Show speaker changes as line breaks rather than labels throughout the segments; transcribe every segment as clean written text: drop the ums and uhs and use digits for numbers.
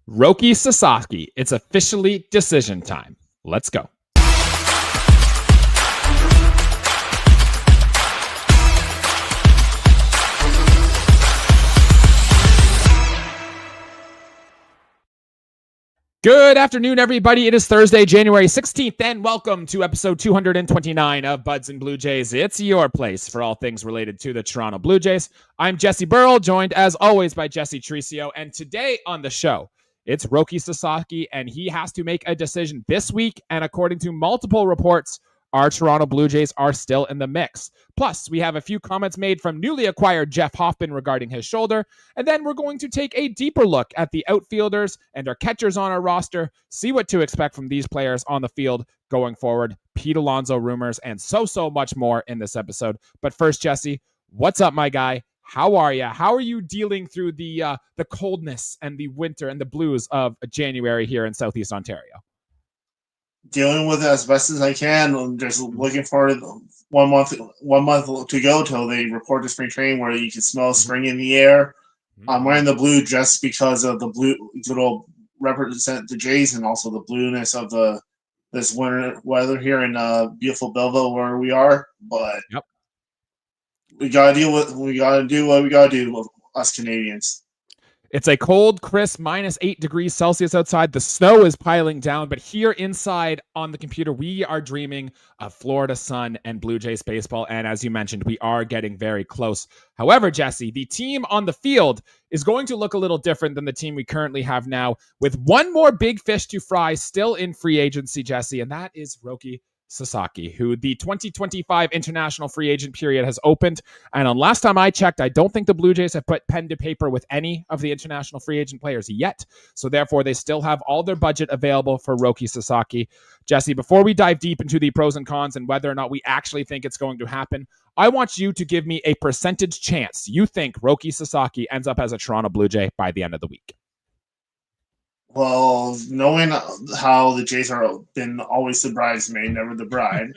Roki Sasaki, it's officially decision time. Let's go. Good afternoon, everybody. It is Thursday, January 16th, and welcome to episode 229 of Buds and Blue Jays. It's your place for all things related to the Toronto Blue Jays. I'm Jesse Burrell, joined as always by Jesse Tricio, and today on the show, it's Roki Sasaki, and he has to make a decision this week, and according to multiple reports, our Toronto Blue Jays are still in the mix. Plus, we have a few comments made from newly acquired Jeff Hoffman regarding his shoulder, and then we're going to take a deeper look at the outfielders and our catchers on our roster, see what to expect from these players on the field going forward, Pete Alonso rumors, and so much more in this episode. But first, Jesse, what's up, my guy? How are you? How are you dealing through the coldness and the winter and the blues of January here in Southeast Ontario?
Dealing with it as best as I can. I'm just looking forward to one month to go till they report to spring training where you can smell spring in the air. I'm wearing the blue just because of the blue little represent the Jays and also the blueness of this winter weather here in beautiful Belleville where we are. But we gotta do what we gotta do with us Canadians.
It's a cold, crisp, -8 degrees Celsius outside. The snow is piling down, but here inside on the computer, we are dreaming of Florida sun and Blue Jays baseball. And as you mentioned, we are getting very close. However, Jesse, the team on the field is going to look a little different than the team we currently have now, with one more big fish to fry still in free agency, Jesse, and that is Roki Sasaki, who the 2025 international free agent period has opened. And on last time I checked, I don't think the Blue Jays have put pen to paper with any of the international free agent players yet. So therefore, they still have all their budget available for Roki Sasaki. Jesse, before we dive deep into the pros and cons and whether or not we actually think it's going to happen, I want you to give me a percentage chance you think Roki Sasaki ends up as a Toronto Blue Jay by the end of the week.
Well, knowing how the Jays are been always the bridesmaid, never the bride.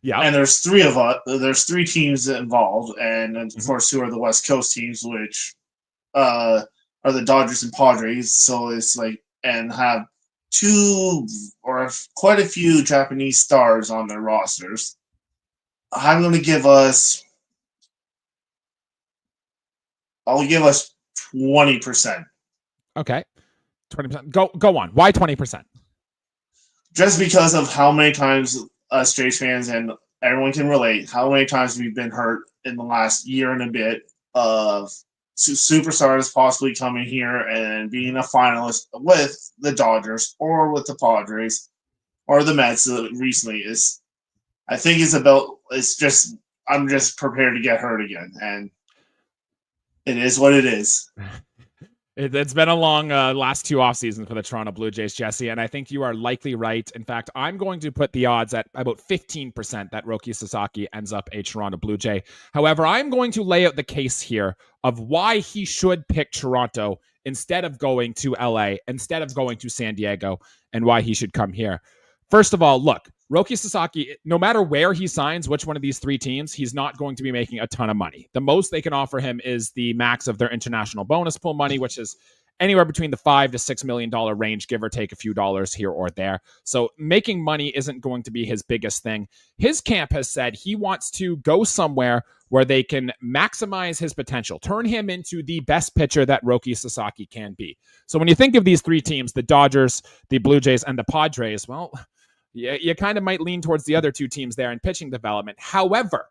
Yeah.
And there's three of us. There's three teams involved, and of course, two are the West Coast teams, which are the Dodgers and Padres. So it's like, and have two or quite a few Japanese stars on their rosters. I'm going to give us. I'll give us 20%.
Okay. 20%. Go on. Why 20%?
Just because of how many times us Jays fans and everyone can relate, how many times we've been hurt in the last year and a bit of superstars possibly coming here and being a finalist with the Dodgers or with the Padres or the Mets recently. I think I'm just prepared to get hurt again, and it is what it is.
It's been a long last two off seasons for the Toronto Blue Jays, Jesse, and I think you are likely right. In fact, I'm going to put the odds at about 15% that Roki Sasaki ends up a Toronto Blue Jay. However, I'm going to lay out the case here of why he should pick Toronto instead of going to LA, instead of going to San Diego, and why he should come here. First of all, look, Roki Sasaki, no matter where he signs, which one of these three teams, he's not going to be making a ton of money. The most they can offer him is the max of their international bonus pool money, which is anywhere between the $5 to $6 million range, give or take a few dollars here or there. So making money isn't going to be his biggest thing. His camp has said he wants to go somewhere where they can maximize his potential, turn him into the best pitcher that Roki Sasaki can be. So when you think of these three teams, the Dodgers, the Blue Jays, and the Padres, well, you kind of might lean towards the other two teams there in pitching development. However,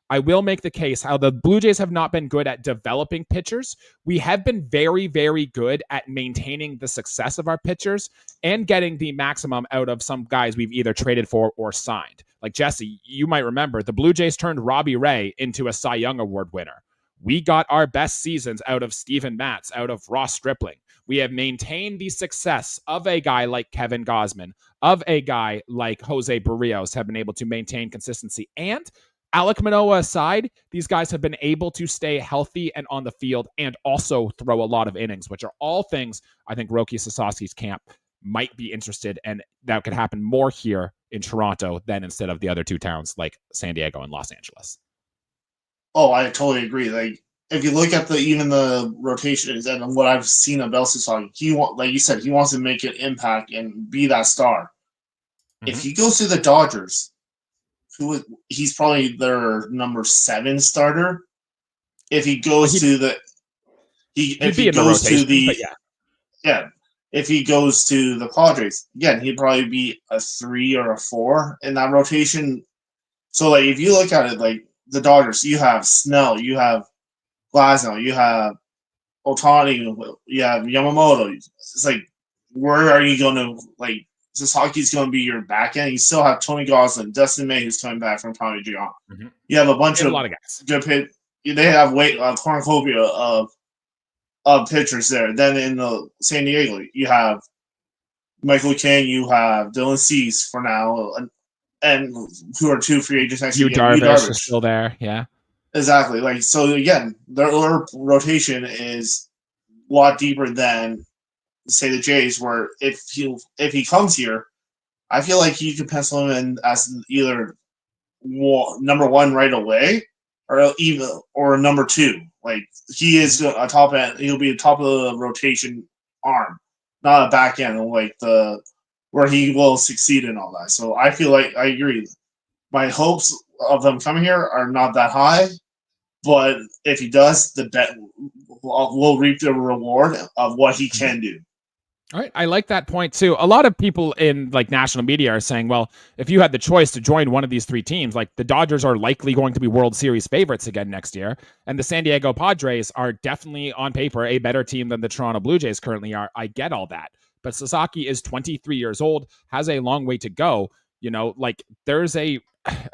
I will make the case how the Blue Jays have not been good at developing pitchers. We have been very, very good at maintaining the success of our pitchers and getting the maximum out of some guys we've either traded for or signed. Like Jesse, you might remember the Blue Jays turned Robbie Ray into a Cy Young Award winner. We got our best seasons out of Steven Matz, out of Ross Stripling. We have maintained the success of a guy like Kevin Gausman, of a guy like Jose Barrios, have been able to maintain consistency. And Alek Manoah aside, these guys have been able to stay healthy and on the field and also throw a lot of innings, which are all things I think Roki Sasaki's camp might be interested in. That could happen more here in Toronto than instead of the other two towns like San Diego and Los Angeles.
Oh, I totally agree. Like, if you look at even the rotations and what I've seen of El Sasaki, like you said, he wants to make an impact and be that star. If he goes to the Dodgers, he's probably their number 7 starter. If he goes to the if he goes to the if he goes to the Padres, again, he'd probably be a 3 or a 4 in that rotation. So like if you look at it, like the Dodgers, you have Snell, you have Glasnow, you have Otani, you have Yamamoto. It's like, where are you going to, like, Sasaki's going to be your back end. You still have Tony Gosselin, Dustin May, who's coming back from Tommy John. Mm-hmm. You have a bunch of
a lot of guys.
Good pitch. They have cornucopia of pitchers there. Then in the San Diego, you have Michael King, you have Dylan Cease for now, and who are 2 free agents next year.
Darvish is still there, yeah.
Exactly. Like, so again, their rotation is a lot deeper than, say, the Jays, where if he comes here, I feel like you could pencil him in as either number 1 right away, or number 2. Like, he is a top end. He'll be a top of the rotation arm, not a back end, like where he will succeed in all that. So I feel like I agree. My hopes of them coming here are not that high. But if he does, the bet will reap the reward of what he can do.
All right, I like that point too. A lot of people in like national media are saying, well, if you had the choice to join one of these 3 teams, like the Dodgers are likely going to be World Series favorites again next year, and the San Diego Padres are definitely on paper a better team than the Toronto Blue Jays currently are. I get all that. But Sasaki is 23 years old, has a long way to go. You know, like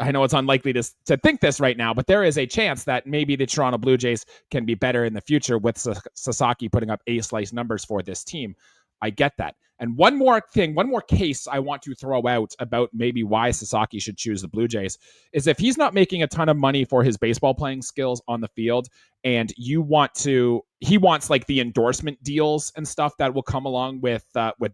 I know it's unlikely to think this right now, but there is a chance that maybe the Toronto Blue Jays can be better in the future with Sasaki putting up A-slice numbers for this team. I get that. And one more case I want to throw out about maybe why Sasaki should choose the Blue Jays is if he's not making a ton of money for his baseball playing skills on the field, and he wants like the endorsement deals and stuff that will come along with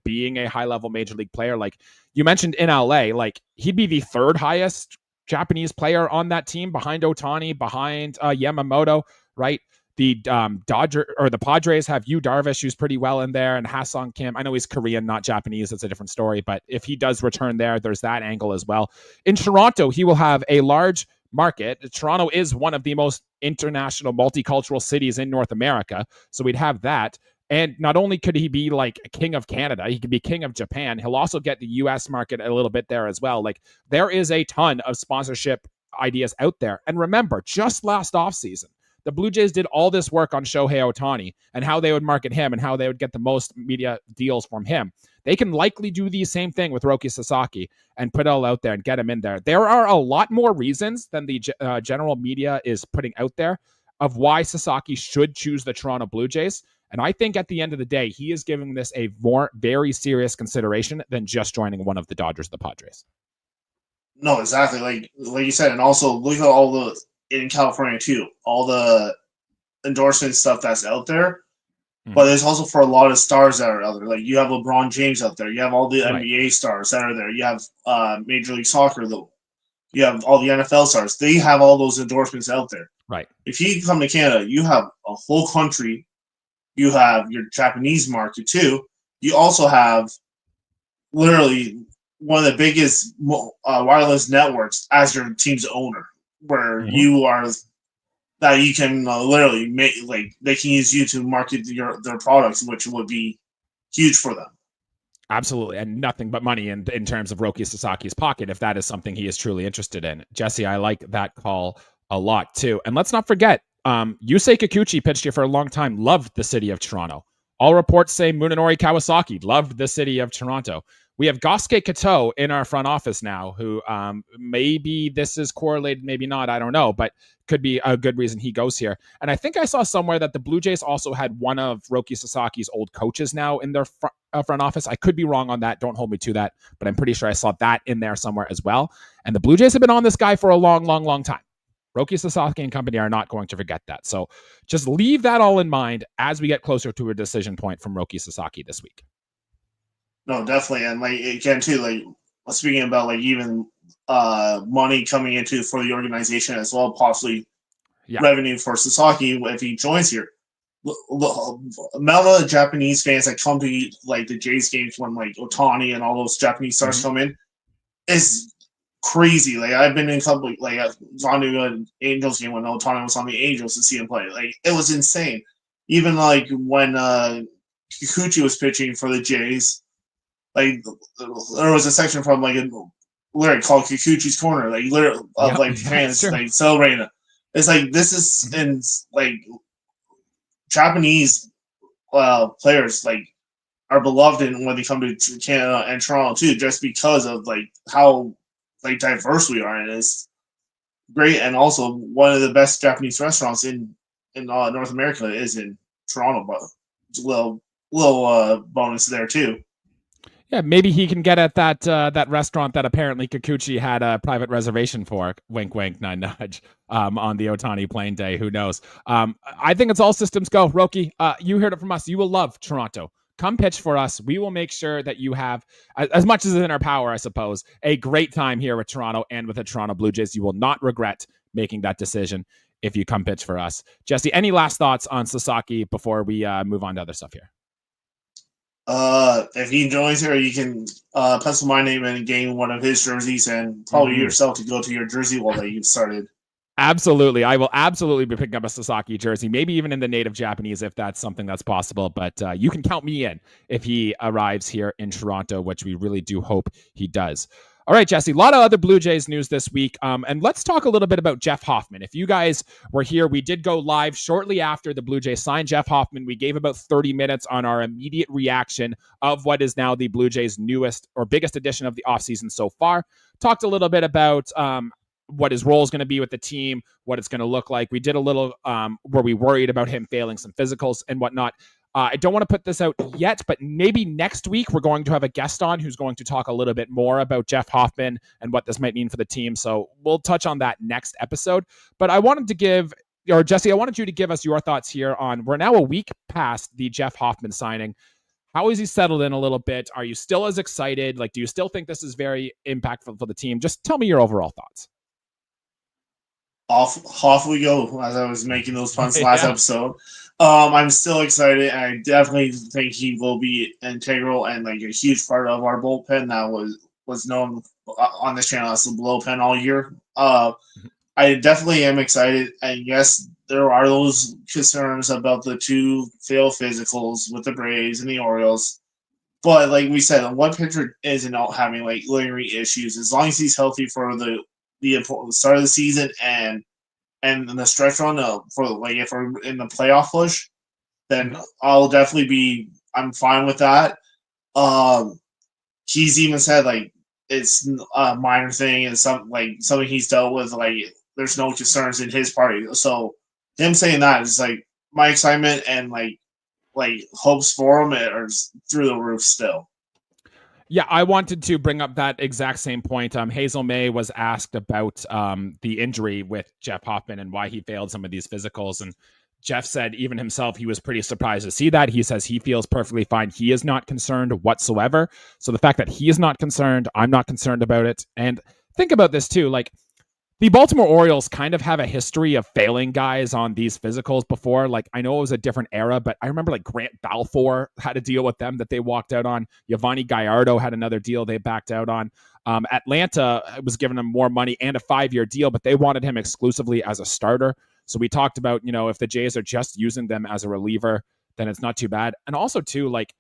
being a high level major league player. Like you mentioned in LA, like he'd be the 3rd highest Japanese player on that team behind Otani, behind Yamamoto, right? The the Padres have Yu Darvish, who's pretty well in there, and Ha-Seong Kim. I know he's Korean, not Japanese. It's a different story. But if he does return there's that angle as well. In Toronto, he will have a large market. Toronto is one of the most international multicultural cities in North America. So we'd have that. And not only could he be like king of Canada, he could be king of Japan. He'll also get the U.S. market a little bit there as well. Like there is a ton of sponsorship ideas out there. And remember, just last offseason, the Blue Jays did all this work on Shohei Ohtani and how they would market him and how they would get the most media deals from him. They can likely do the same thing with Roki Sasaki and put it all out there and get him in there. There are a lot more reasons than the general media is putting out there of why Sasaki should choose the Toronto Blue Jays. And I think at the end of the day, he is giving this a very serious consideration than just joining one of the Dodgers, the Padres.
No, exactly. Like you said, and also look at all the in California too, all the endorsement stuff that's out there. Mm-hmm. But there's also for a lot of stars that are out there. Like you have LeBron James out there. You have all the NBA stars that are there. You have Major League Soccer, though. You have all the NFL stars. They have all those endorsements out there.
Right.
If you come to Canada, you have a whole country. You have your Japanese market too. You also have literally one of the biggest wireless networks as your team's owner, where mm-hmm. you are that you can literally make, like, they can use you to market their products, which would be huge for them.
Absolutely, and nothing but money in terms of Roki Sasaki's pocket if that is something he is truly interested in. Jesse, I like that call a lot too. And let's not forget, Yusei Kikuchi pitched here for a long time, loved the city of Toronto. All reports say Munenori Kawasaki loved the city of Toronto. We have Gosuke Kato in our front office now, who maybe this is correlated, maybe not, I don't know, but could be a good reason he goes here. And I think I saw somewhere that the Blue Jays also had one of Roki Sasaki's old coaches now in their front office. I could be wrong on that. Don't hold me to that, but I'm pretty sure I saw that in there somewhere as well. And the Blue Jays have been on this guy for a long, long, long time. Roki Sasaki and company are not going to forget that. So just leave that all in mind as we get closer to a decision point from Roki Sasaki this week.
No, definitely. And like, again, too, like, speaking about like even money coming into for the organization as well, possibly revenue for Sasaki if he joins here. The amount of Japanese fans that come to like the Jays games when like Otani and all those Japanese stars come in is crazy. Like I've been in a couple like I've gone to an Angels game when Otani was on the Angels to see him play. Like it was insane. Even like when Kikuchi was pitching for the Jays, like there was a section from like a lyric called Kikuchi's Corner, like literally of like fans like celebrating. It's like this is in like Japanese players like are beloved when they come to Canada and Toronto too, just because of like how like diverse we are, and it's great. And also one of the best Japanese restaurants in North America is in Toronto, but it's a little bonus there too.
Yeah, maybe he can get at that restaurant that apparently Kikuchi had a private reservation for. Wink, wink, nudge, nudge. On the Otani playing day, who knows? I think it's all systems go. Roki, you heard it from us. You will love Toronto. Come pitch for us. We will make sure that you have, as much as is in our power, I suppose, a great time here with Toronto and with the Toronto Blue Jays. You will not regret making that decision if you come pitch for us. Jesse, any last thoughts on Sasaki before we move on to other stuff here?
If he joins here, you can pencil my name in and gain one of his jerseys, and probably yourself to go to your jersey wall that you've started.
Absolutely. I will absolutely be picking up a Sasaki jersey, maybe even in the native Japanese if that's something that's possible. But you can count me in if he arrives here in Toronto, which we really do hope he does. All right, Jesse, a lot of other Blue Jays news this week. And let's talk a little bit about Jeff Hoffman. If you guys were here, we did go live shortly after the Blue Jays signed Jeff Hoffman. We gave about 30 minutes on our immediate reaction of what is now the Blue Jays' newest or biggest edition of the offseason so far. Talked a little bit about what his role is going to be with the team, what it's going to look like. We did a little where we worried about him failing some physicals and whatnot. I don't want to put this out yet, but maybe next week we're going to have a guest on who's going to talk a little bit more about Jeff Hoffman and what this might mean for the team. So we'll touch on that next episode. But I wanted to give, or Jesse, I wanted you to give us your thoughts here on, we're now a week past the Jeff Hoffman signing. How is he settled in a little bit? Are you still as excited? Like, do you still think this is very impactful for the team? Just tell me your overall thoughts.
Off we go, as I was making those puns last episode. I'm still excited, and I definitely think he will be integral and like a huge part of our bullpen that was known on this channel as the bullpen all year. I definitely am excited, and yes, there are those concerns about the two failed physicals with the Braves and the Orioles. But like we said, one pitcher isn't out having like lingering issues as long as he's healthy for the important start of the season and the stretch run for like if we're in the playoff push, then I'll definitely be. I'm fine with that. He's even said like it's a minor thing and something he's dealt with. Like there's no concerns in his party. So him saying that is like my excitement and like hopes for him are through the roof still.
Yeah, I wanted to bring up that exact same point. Hazel May was asked about the injury with Jeff Hoffman and why he failed some of these physicals. And Jeff said even himself, he was pretty surprised to see that. He says he feels perfectly fine. He is not concerned whatsoever. So the fact that he is not concerned, I'm not concerned about it. And think about this too, like the Baltimore Orioles kind of have a history of failing guys on these physicals before. Like, I know it was a different era, but I remember like Grant Balfour had a deal with them that they walked out on. Yovani Gallardo had another deal they backed out on. Atlanta was giving him more money and a 5-year deal, but they wanted him exclusively as a starter. So we talked about, if the Jays are just using them as a reliever, then it's not too bad. And also too, like,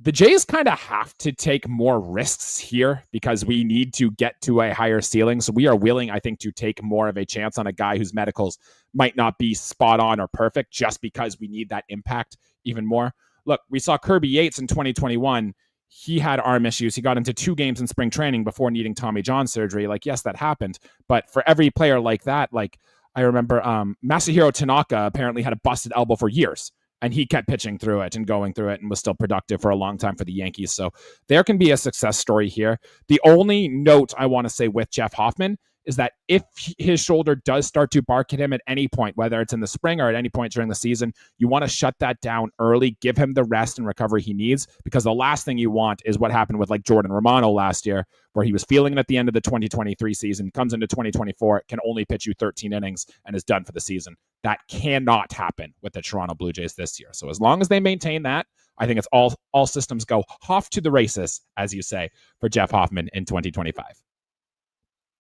the Jays kind of have to take more risks here because we need to get to a higher ceiling. So we are willing, I think, to take more of a chance on a guy whose medicals might not be spot on or perfect just because we need that impact even more. Look, we saw Kirby Yates in 2021. He had arm issues. He got into 2 games in spring training before needing Tommy John surgery. Like, yes, that happened. But for every player like that, like I remember Masahiro Tanaka apparently had a busted elbow for years. And he kept pitching through it and going through it and was still productive for a long time for the Yankees. So there can be a success story here. The only note I want to say with Jeff Hoffman is that if his shoulder does start to bark at him at any point, whether it's in the spring or at any point during the season, you want to shut that down early, give him the rest and recovery he needs, because the last thing you want is what happened with like Jordan Romano last year, where he was feeling it at the end of the 2023 season, comes into 2024, can only pitch you 13 innings and is done for the season. That cannot happen with the Toronto Blue Jays this year. So as long as they maintain that, I think it's all systems go off to the races, as you say, for Jeff Hoffman in 2025.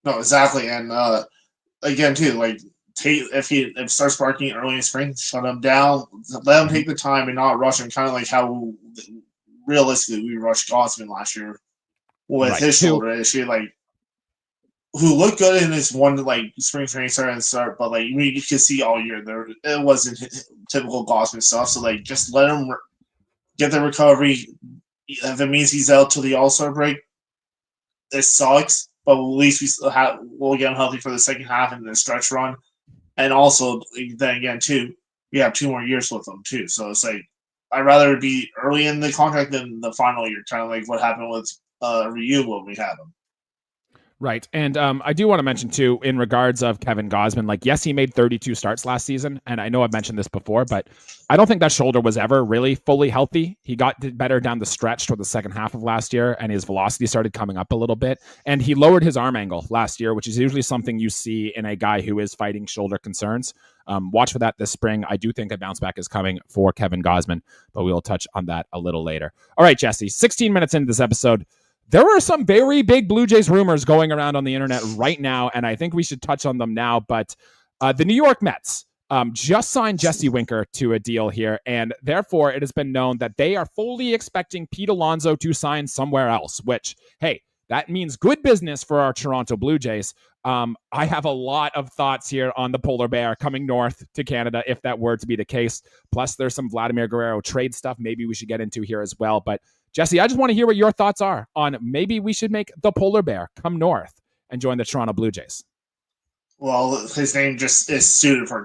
No, exactly. And again, too, like, if he starts barking early in spring, shut him down, let him take the time and not rush him, kind of like how realistically we rushed Gausman last year with his shoulder issue, like, who looked good in his one like spring training start, but like you could see all year there it wasn't typical Gausman stuff. So like just let him get the recovery. If it means he's out till the All-Star break, it sucks. But at least we'll get him healthy for the second half and the stretch run. And also, then again, too, we have 2 more years with him, too. So it's like, I'd rather be early in the contract than the final year, kind of like what happened with Ryu when we had him.
Right. And I do want to mention, too, in regards of Kevin Gausman, like, yes, he made 32 starts last season. And I know I've mentioned this before, but I don't think that shoulder was ever really fully healthy. He got better down the stretch toward the second half of last year, and his velocity started coming up a little bit. And he lowered his arm angle last year, which is usually something you see in a guy who is fighting shoulder concerns. Watch for that this spring. I do think a bounce back is coming for Kevin Gausman, but we will touch on that a little later. All right, Jesse, 16 minutes into this episode, there are some very big Blue Jays rumors going around on the internet right now, and I think we should touch on them now. But the New York Mets just signed Jesse Winker to a deal here, and therefore it has been known that they are fully expecting Pete Alonso to sign somewhere else, which, hey, that means good business for our Toronto Blue Jays. I have a lot of thoughts here on the polar bear coming north to Canada, if that were to be the case. Plus, there's some Vladimir Guerrero trade stuff maybe we should get into here as well. But Jesse, I just want to hear what your thoughts are on maybe we should make the polar bear come north and join the Toronto Blue Jays.
Well, his name just is suited for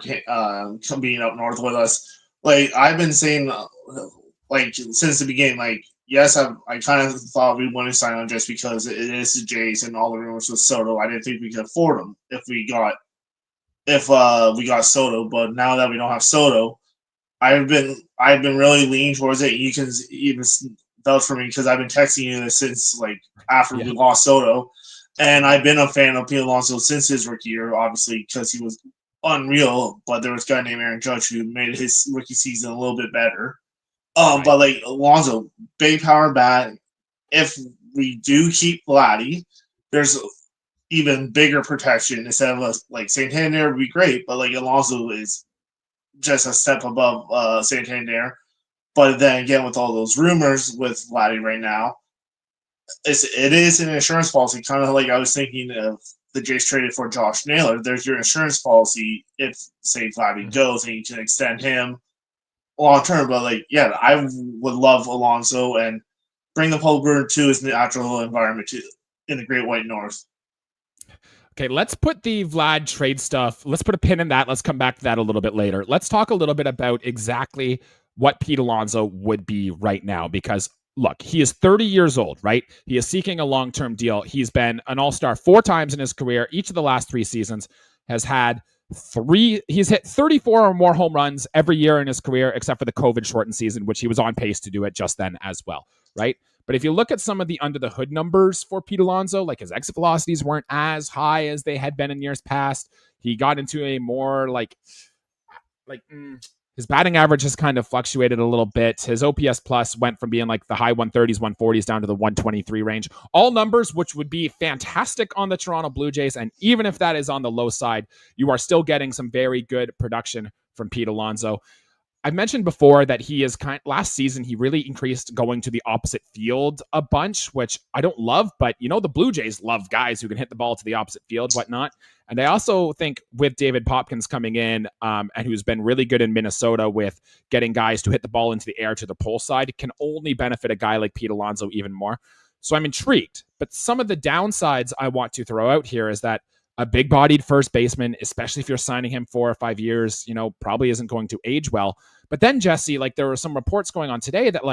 being up north with us. Like, I've been saying, like, since the beginning, like, yes, I kind of thought we wouldn't sign him just because it is the Jays and all the rumors with Soto. I didn't think we could afford him if we got Soto. But now that we don't have Soto, I've been really leaning towards it. You can even vouch for me because I've been texting you this since like after we lost Soto, and I've been a fan of Pete Alonso since his rookie year, obviously because he was unreal. But there was a guy named Aaron Judge who made his rookie season a little bit better. Right. But like Alonso, big power bat. If we do keep Vladdy, there's even bigger protection instead of like Santander would be great, but like Alonso is just a step above Santander. But then again, with all those rumors with Vladdy right now, it is an insurance policy, kind of like I was thinking of the Jays traded for Josh Naylor. There's your insurance policy if, say, Vladdy goes and you can extend him long term. But like, yeah, I would love Alonso and bring the Paul Brewer to his natural environment in the Great White North.
Okay, let's put the Vlad trade stuff. Let's put a pin in that. Let's come back to that a little bit later. Let's talk a little bit about exactly what Pete Alonso would be right now, because look, he is 30 years old, right? He is seeking a long-term deal. He's been an all-star 4 times in his career. Each of the last 3 seasons he's hit 34 or more home runs every year in his career, except for the COVID shortened season, which he was on pace to do it just then as well, right? But if you look at some of the under the hood numbers for Pete Alonso, like his exit velocities weren't as high as they had been in years past. He got into a more his batting average has kind of fluctuated a little bit. His OPS plus went from being like the high 130s, 140s down to the 123 range. All numbers which would be fantastic on the Toronto Blue Jays. And even if that is on the low side, you are still getting some very good production from Pete Alonso. I've mentioned before that last season, he really increased going to the opposite field a bunch, which I don't love, but the Blue Jays love guys who can hit the ball to the opposite field, whatnot. And I also think with David Popkins coming in, and who's been really good in Minnesota with getting guys to hit the ball into the air to the pull side, can only benefit a guy like Pete Alonso even more. So I'm intrigued. But some of the downsides I want to throw out here is that a big-bodied first baseman, especially if you're signing him 4 or 5 years, probably isn't going to age well. But then, Jesse, there were some reports going on today that,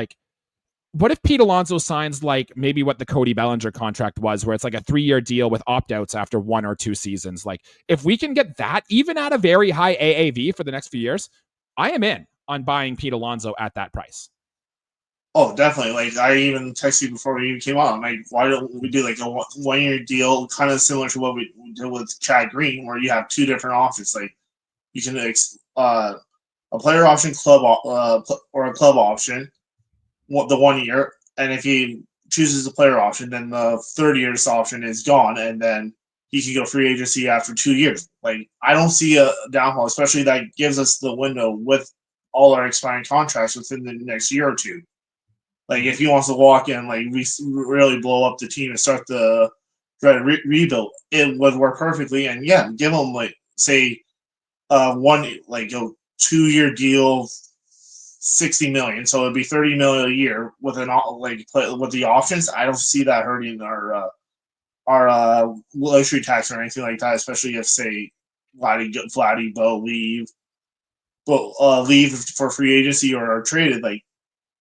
what if Pete Alonso signs like maybe what the Cody Bellinger contract was, where it's like a 3-year deal with opt-outs after 1 or 2 seasons? Like, if we can get that even at a very high AAV for the next few years, I am in on buying Pete Alonso at that price.
Oh, definitely. Like, I even texted you before we even came on. Like, why don't we do like a 1-year deal, kind of similar to what we did with Chad Green, where you have 2 different options. Like, you can a player option, or a club option, the 1 year, and if he chooses a player option, then the 3rd year's option is gone, and then he can go free agency after 2 years. Like, I don't see a downfall, especially that gives us the window with all our expiring contracts within the next year or two. Like, if he wants to walk in, like, really blow up the team and start the try to rebuild, it would work perfectly. And yeah, give him like say one like a 2-year deal, 60 million, so it'd be 30 million a year with with the options. I don't see that hurting our luxury tax or anything like that, especially if say Vladdy Bo leave for free agency or are traded. Like,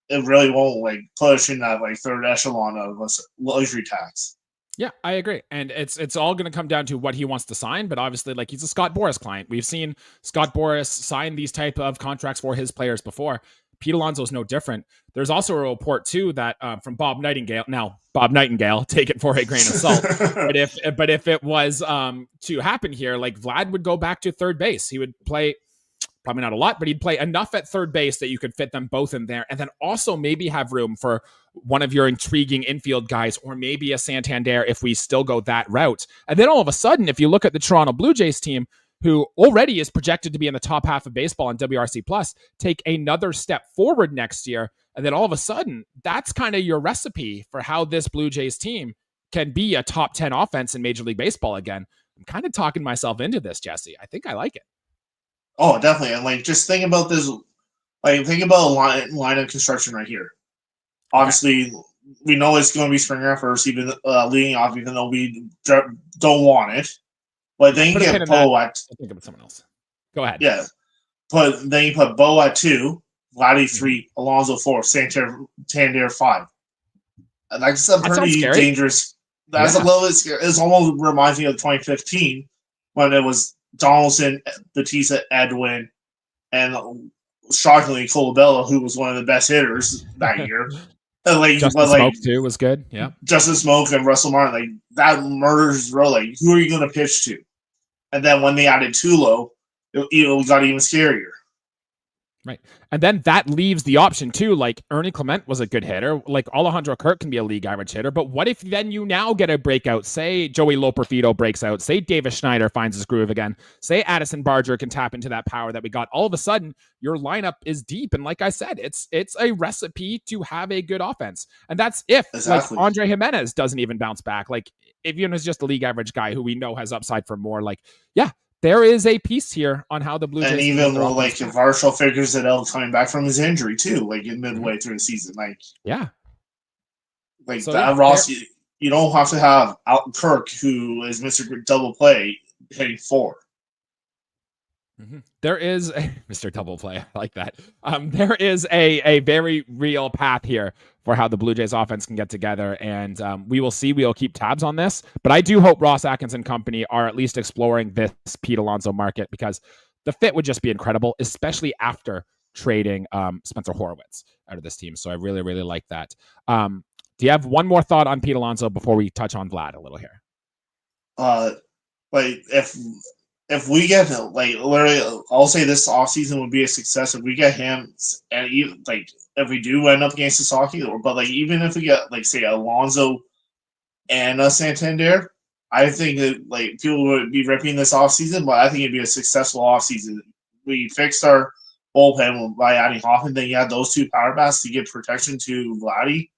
it really won't like push in that like 3rd echelon of luxury tax.
Yeah, I agree. And it's all going to come down to what he wants to sign. But obviously, like, he's a Scott Boras client. We've seen Scott Boras sign these type of contracts for his players before. Pete Alonso is no different. There's also a report too that from Bob Nightingale. Now, Bob Nightingale, take it for a grain of salt. but if it was to happen here, like, Vlad would go back to third base. He would play. Probably not a lot, but he'd play enough at third base that you could fit them both in there. And then also maybe have room for one of your intriguing infield guys, or maybe a Santander if we still go that route. And then all of a sudden, if you look at the Toronto Blue Jays team, who already is projected to be in the top half of baseball on WRC Plus, take another step forward next year. And then all of a sudden, that's kind of your recipe for how this Blue Jays team can be a top 10 offense in Major League Baseball again. I'm kind of talking myself into this, Jesse. I think I like it.
Oh, definitely. And like, just think about this. Like, think about a line of construction right here. Obviously, we know it's going to be Springer first, even leading off, even though we don't want it. But then you get Bo at.
I think of someone else. Go ahead.
Yeah, but then you put Bo at 2, Vladdy 3, Alonso 4, Santander 5. And that's a pretty dangerous. That's a little bit scary. It almost reminds me of 2015 when it was Donaldson, Batista, Edwin, and shockingly Colabella, who was one of the best hitters that year. And like,
Justin Smoke too was good. Yeah,
Justin Smoke and Russell Martin, like, that murders row. Like, who are you going to pitch to? And then when they added Tulo, it got even scarier.
Right. And then that leaves the option too. Like, Ernie Clement was a good hitter. Like, Alejandro Kirk can be a league average hitter. But what if then you now get a breakout? Say Joey Loperfido breaks out. Say Davis Schneider finds his groove again. Say Addison Barger can tap into that power that we got. All of a sudden, your lineup is deep. And like I said, it's a recipe to have a good offense. And that's if like Andre Jimenez doesn't even bounce back. Like, if it's just a league average guy who we know has upside for more, like, yeah, there is a piece here on how the Blue Jays.
And even like if Varsho figures it out coming back from his injury too, like in midway through the season, like,
yeah,
like so, that Ross, you don't have to have Kirk, who is Mr. Double Play, hitting 4.
Mm-hmm. There is a Mr. Double Play. I like that. There is a very real path here for how the Blue Jays offense can get together, and we will see. We'll keep tabs on this, but I do hope Ross Atkins and company are at least exploring this Pete Alonso market, because the fit would just be incredible, especially after trading Spencer Horwitz out of this team. So I really, really like that. Do you have one more thought on Pete Alonso before we touch on Vlad a little here?
Like, if we get, like, literally, I'll say this offseason would be a success if we get him, and even, like, if we do end up against Sasaki, but like, even if we get, like, say Alonso and Santander, I think that, like, people would be ripping this offseason, but I think it'd be a successful offseason. We fixed our bullpen by adding Hoffman, then you had those 2 power bats to give protection to Vladdy.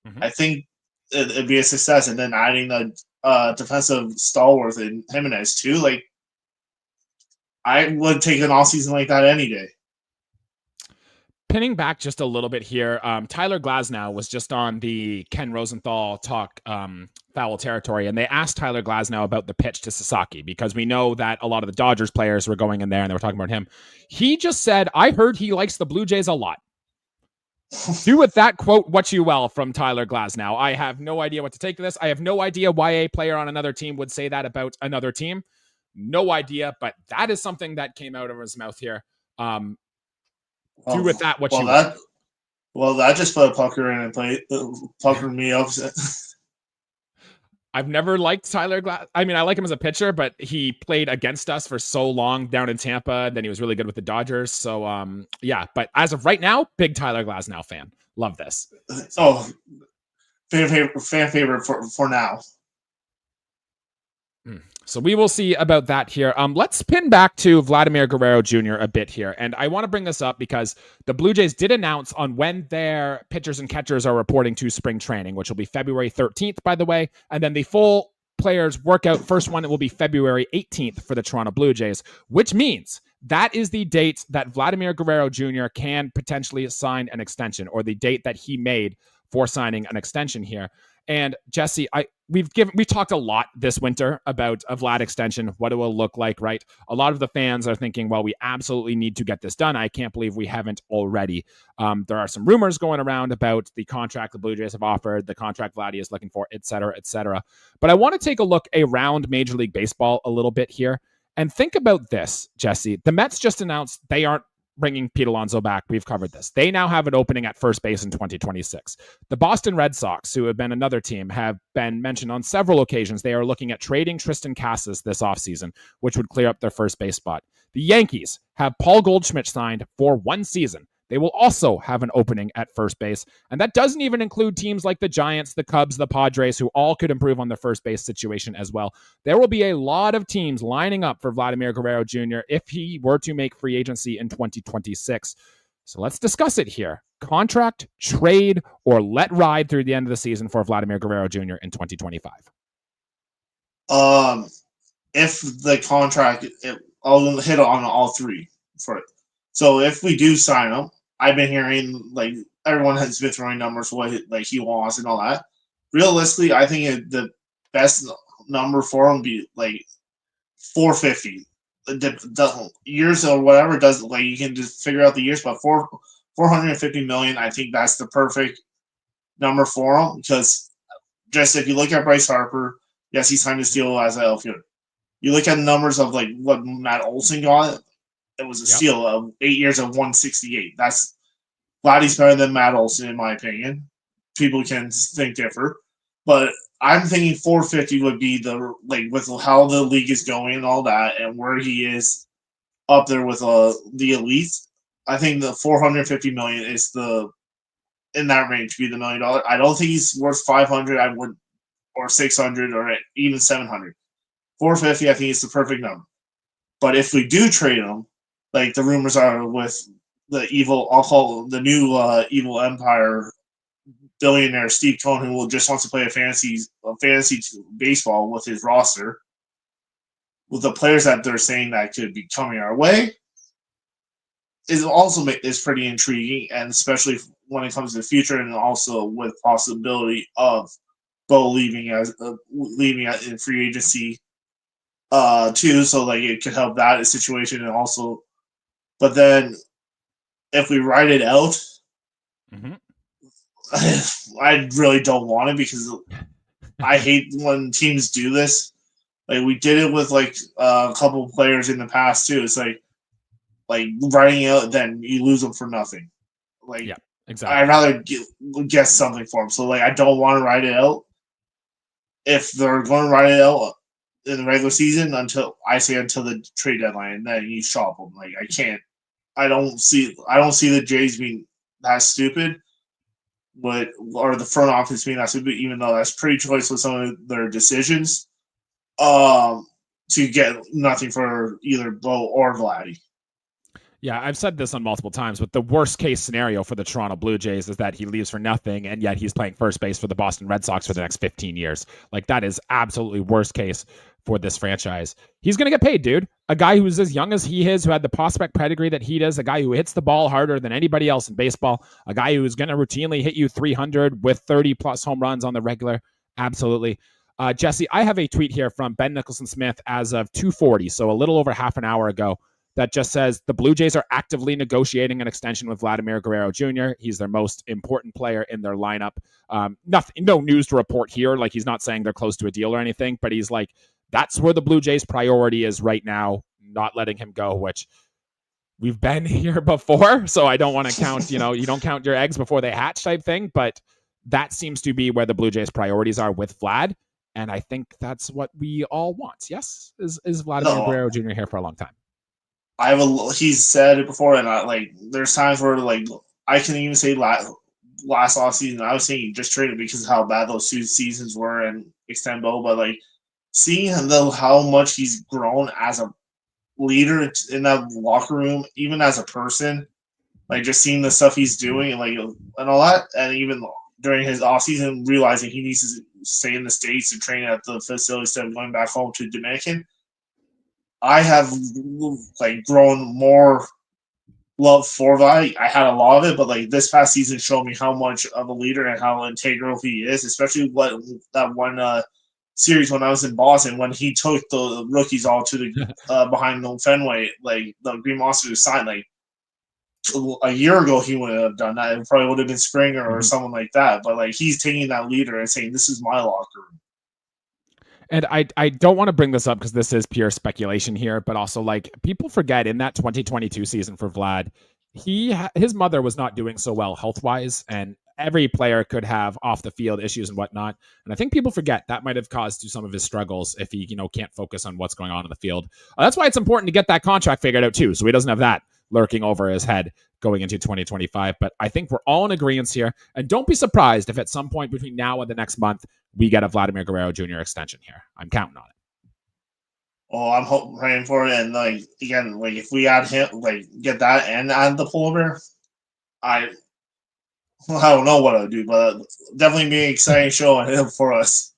Mm-hmm. I think it'd be a success, and then adding the defensive stalwart in Jimenez too. Like, I would take an offseason like that any day.
Pinning back just a little bit here, Tyler Glasnow was just on the Ken Rosenthal talk foul territory, and they asked Tyler Glasnow about the pitch to Sasaki, because we know that a lot of the Dodgers players were going in there and they were talking about him. He just said, I heard he likes the Blue Jays a lot. Do with that quote what you will from Tyler Glasnow. I have no idea what to take to this. I have no idea why a player on another team would say that about another team. No idea, but that is something that came out of his mouth here. Do with that what you will.
Well, that just put a pucker in and puckered me up.
I've never liked Tyler Glass. I mean, I like him as a pitcher, but he played against us for so long down in Tampa. Then he was really good with the Dodgers. So, yeah. But as of right now, big Tyler Glasnow fan. Love this.
Oh, fan favorite for now.
So we will see about that here. Let's pin back to Vladimir Guerrero Jr. a bit here. And I want to bring this up because the Blue Jays did announce on when their pitchers and catchers are reporting to spring training, which will be February 13th, by the way. And then the full players workout, first one, it will be February 18th for the Toronto Blue Jays, which means that is the date that Vladimir Guerrero Jr. can potentially sign an extension, or the date that he made for signing an extension here. And Jesse, we've talked a lot this winter about a Vlad extension, what it will look like, right? A lot of the fans are thinking, well, we absolutely need to get this done. I can't believe we haven't already. There are some rumors going around about the contract the Blue Jays have offered, the contract Vladdy is looking for, et cetera, et cetera. But I want to take a look around Major League Baseball a little bit here and think about this, Jesse. The Mets just announced they aren't bringing Pete Alonso back. We've covered this. They now have an opening at first base in 2026. The Boston Red Sox, who have been another team, have been mentioned on several occasions. They are looking at trading Tristan Casas this offseason, which would clear up their first base spot. The Yankees have Paul Goldschmidt signed for 1 season. They will also have an opening at first base. And that doesn't even include teams like the Giants, the Cubs, the Padres, who all could improve on their first base situation as well. There will be a lot of teams lining up for Vladimir Guerrero Jr. if he were to make free agency in 2026. So let's discuss it here. Contract, trade, or let ride through the end of the season for Vladimir Guerrero Jr. in 2025.
If the contract, I'll hit on all three for it. So if we do sign him, I've been hearing like everyone has been throwing numbers what like he wants and all that. Realistically, I think the best number for him be like 450. The years or whatever does like you can just figure out the years, but 450 million. I think that's the perfect number for him because just if you look at Bryce Harper, yes, he signed his deal as an outfielder. You look at the numbers of like what Matt Olson got. It was a steal of 8 years of 168. That's Vladdy's better than Matt Olson, in my opinion. People can think different, but I'm thinking 450 would be the like with how the league is going and all that, and where he is up there with the elites. I think the 450 million is the in that range be the $1 million. I don't think he's worth 500. I would or 600 or even 700. 450, I think is the perfect number. But if we do trade him, like the rumors are with the evil, I'll call the new evil empire billionaire Steve Cohen, who just wants to play a fantasy baseball with his roster, with the players that they're saying that could be coming our way, is pretty intriguing, and especially when it comes to the future, and also with possibility of Bo leaving in free agency too, so like it could help that situation, and also. But then, if we write it out, I really don't want it because I hate when teams do this. Like we did it with like a couple of players in the past too. It's like writing it out, then you lose them for nothing. Like
yeah, exactly.
I'd rather guess something for them. So like I don't want to write it out. If they're going to write it out in the regular season until the trade deadline, and then you shop them. Like I can't. I don't see the Jays being that stupid, or the front office being that stupid, even though that's pretty choice with some of their decisions. To get nothing for either Bo or Vladdy.
Yeah, I've said this on multiple times, but the worst case scenario for the Toronto Blue Jays is that he leaves for nothing, and yet he's playing first base for the Boston Red Sox for the next 15 years. Like, that is absolutely worst case for this franchise. He's going to get paid, dude. A guy who's as young as he is, who had the prospect pedigree that he does, a guy who hits the ball harder than anybody else in baseball, a guy who's going to routinely hit you 300 with 30-plus home runs on the regular. Absolutely. Jesse, I have a tweet here from Ben Nicholson Smith as of 2:40, so a little over half an hour ago. that just says the Blue Jays are actively negotiating an extension with Vladimir Guerrero Jr. He's their most important player in their lineup. No news to report here. Like, he's not saying they're close to a deal or anything, but he's like, that's where the Blue Jays' priority is right now, not letting him go, which we've been here before. So I don't want to count, you don't count your eggs before they hatch type thing, but that seems to be where the Blue Jays' priorities are with Vlad. And I think that's what we all want. Yes? Is Vladimir Guerrero Jr. here for a long time?
He's said it before, and there's times where I can even say last offseason I was saying just trade it because of how bad those 2 seasons were and extend Bo, but seeing how much he's grown as a leader in that locker room, even as a person, just seeing the stuff he's doing and all that, and even during his offseason realizing he needs to stay in the States and train at the facility instead of going back home to Dominican. I have grown more love for Vlad. I had a lot of it, but this past season showed me how much of a leader and how integral he is, especially that one series when I was in Boston when he took the rookies all to the behind the Fenway, the Green Monsters signed. A year ago he wouldn't have done that. It probably would have been Springer or someone like that. But he's taking that leader and saying, "This is my locker room."
And I don't want to bring this up because this is pure speculation here, but also people forget in that 2022 season for Vlad, his mother was not doing so well health-wise, and every player could have off the field issues and whatnot. And I think people forget that might have caused some of his struggles if he can't focus on what's going on in the field. That's why it's important to get that contract figured out too, so he doesn't have that lurking over his head going into 2025. But I think we're all in agreement here. And don't be surprised if at some point between now and the next month, we get a Vladimir Guerrero Jr. extension here. I'm counting on it.
Oh, I'm praying for it. And again, if we add him, get that and add the polar bear, I don't know what I'll do, but definitely be an exciting show for us.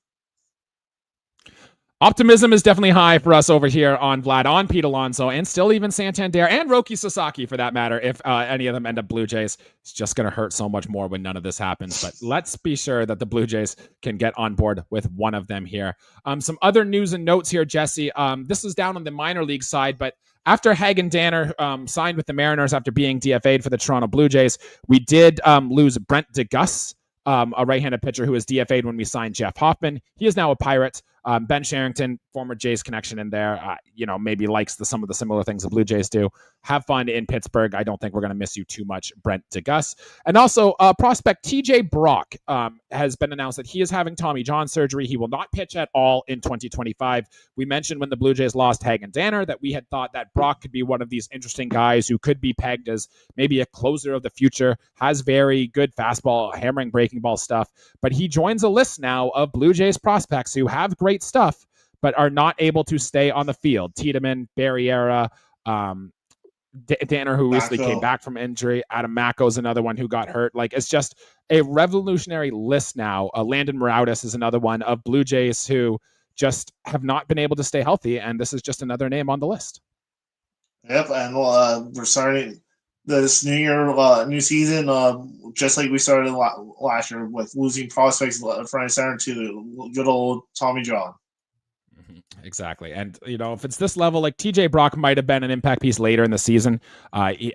Optimism is definitely high for us over here on Vlad, on Pete Alonso, and still even Santander and Roki Sasaki for that matter. If any of them end up Blue Jays, it's just going to hurt so much more when none of this happens. But let's be sure that the Blue Jays can get on board with one of them here. Some other news and notes here, Jesse. This is down on the minor league side, but after Hagen Danner signed with the Mariners after being DFA'd for the Toronto Blue Jays, we did lose Brent DeGus, a right-handed pitcher who was DFA'd when we signed Jeff Hoffman. He is now a Pirate. Ben Sherrington, former Jays connection in there, maybe likes some of the similar things the Blue Jays do. Have fun in Pittsburgh. I don't think we're going to miss you too much, Brent DeGus. And also, prospect TJ Brock has been announced that he is having Tommy John surgery. He will not pitch at all in 2025. We mentioned when the Blue Jays lost Hagen Danner that we had thought that Brock could be one of these interesting guys who could be pegged as maybe a closer of the future, has very good fastball, hammering, breaking ball stuff. But he joins a list now of Blue Jays prospects who have great stuff, but are not able to stay on the field. Tiedemann, Barriera, Danner, who recently came back from injury. Adam Macko is another one who got hurt. It's just a revolutionary list now. Landon Morales is another one of Blue Jays who just have not been able to stay healthy, and this is just another name on the list.
Yep, and we're starting this new season just like we started last year with losing prospects front and center to the good old Tommy John.
Exactly. And, if it's this level, TJ Brock might have been an impact piece later in the season.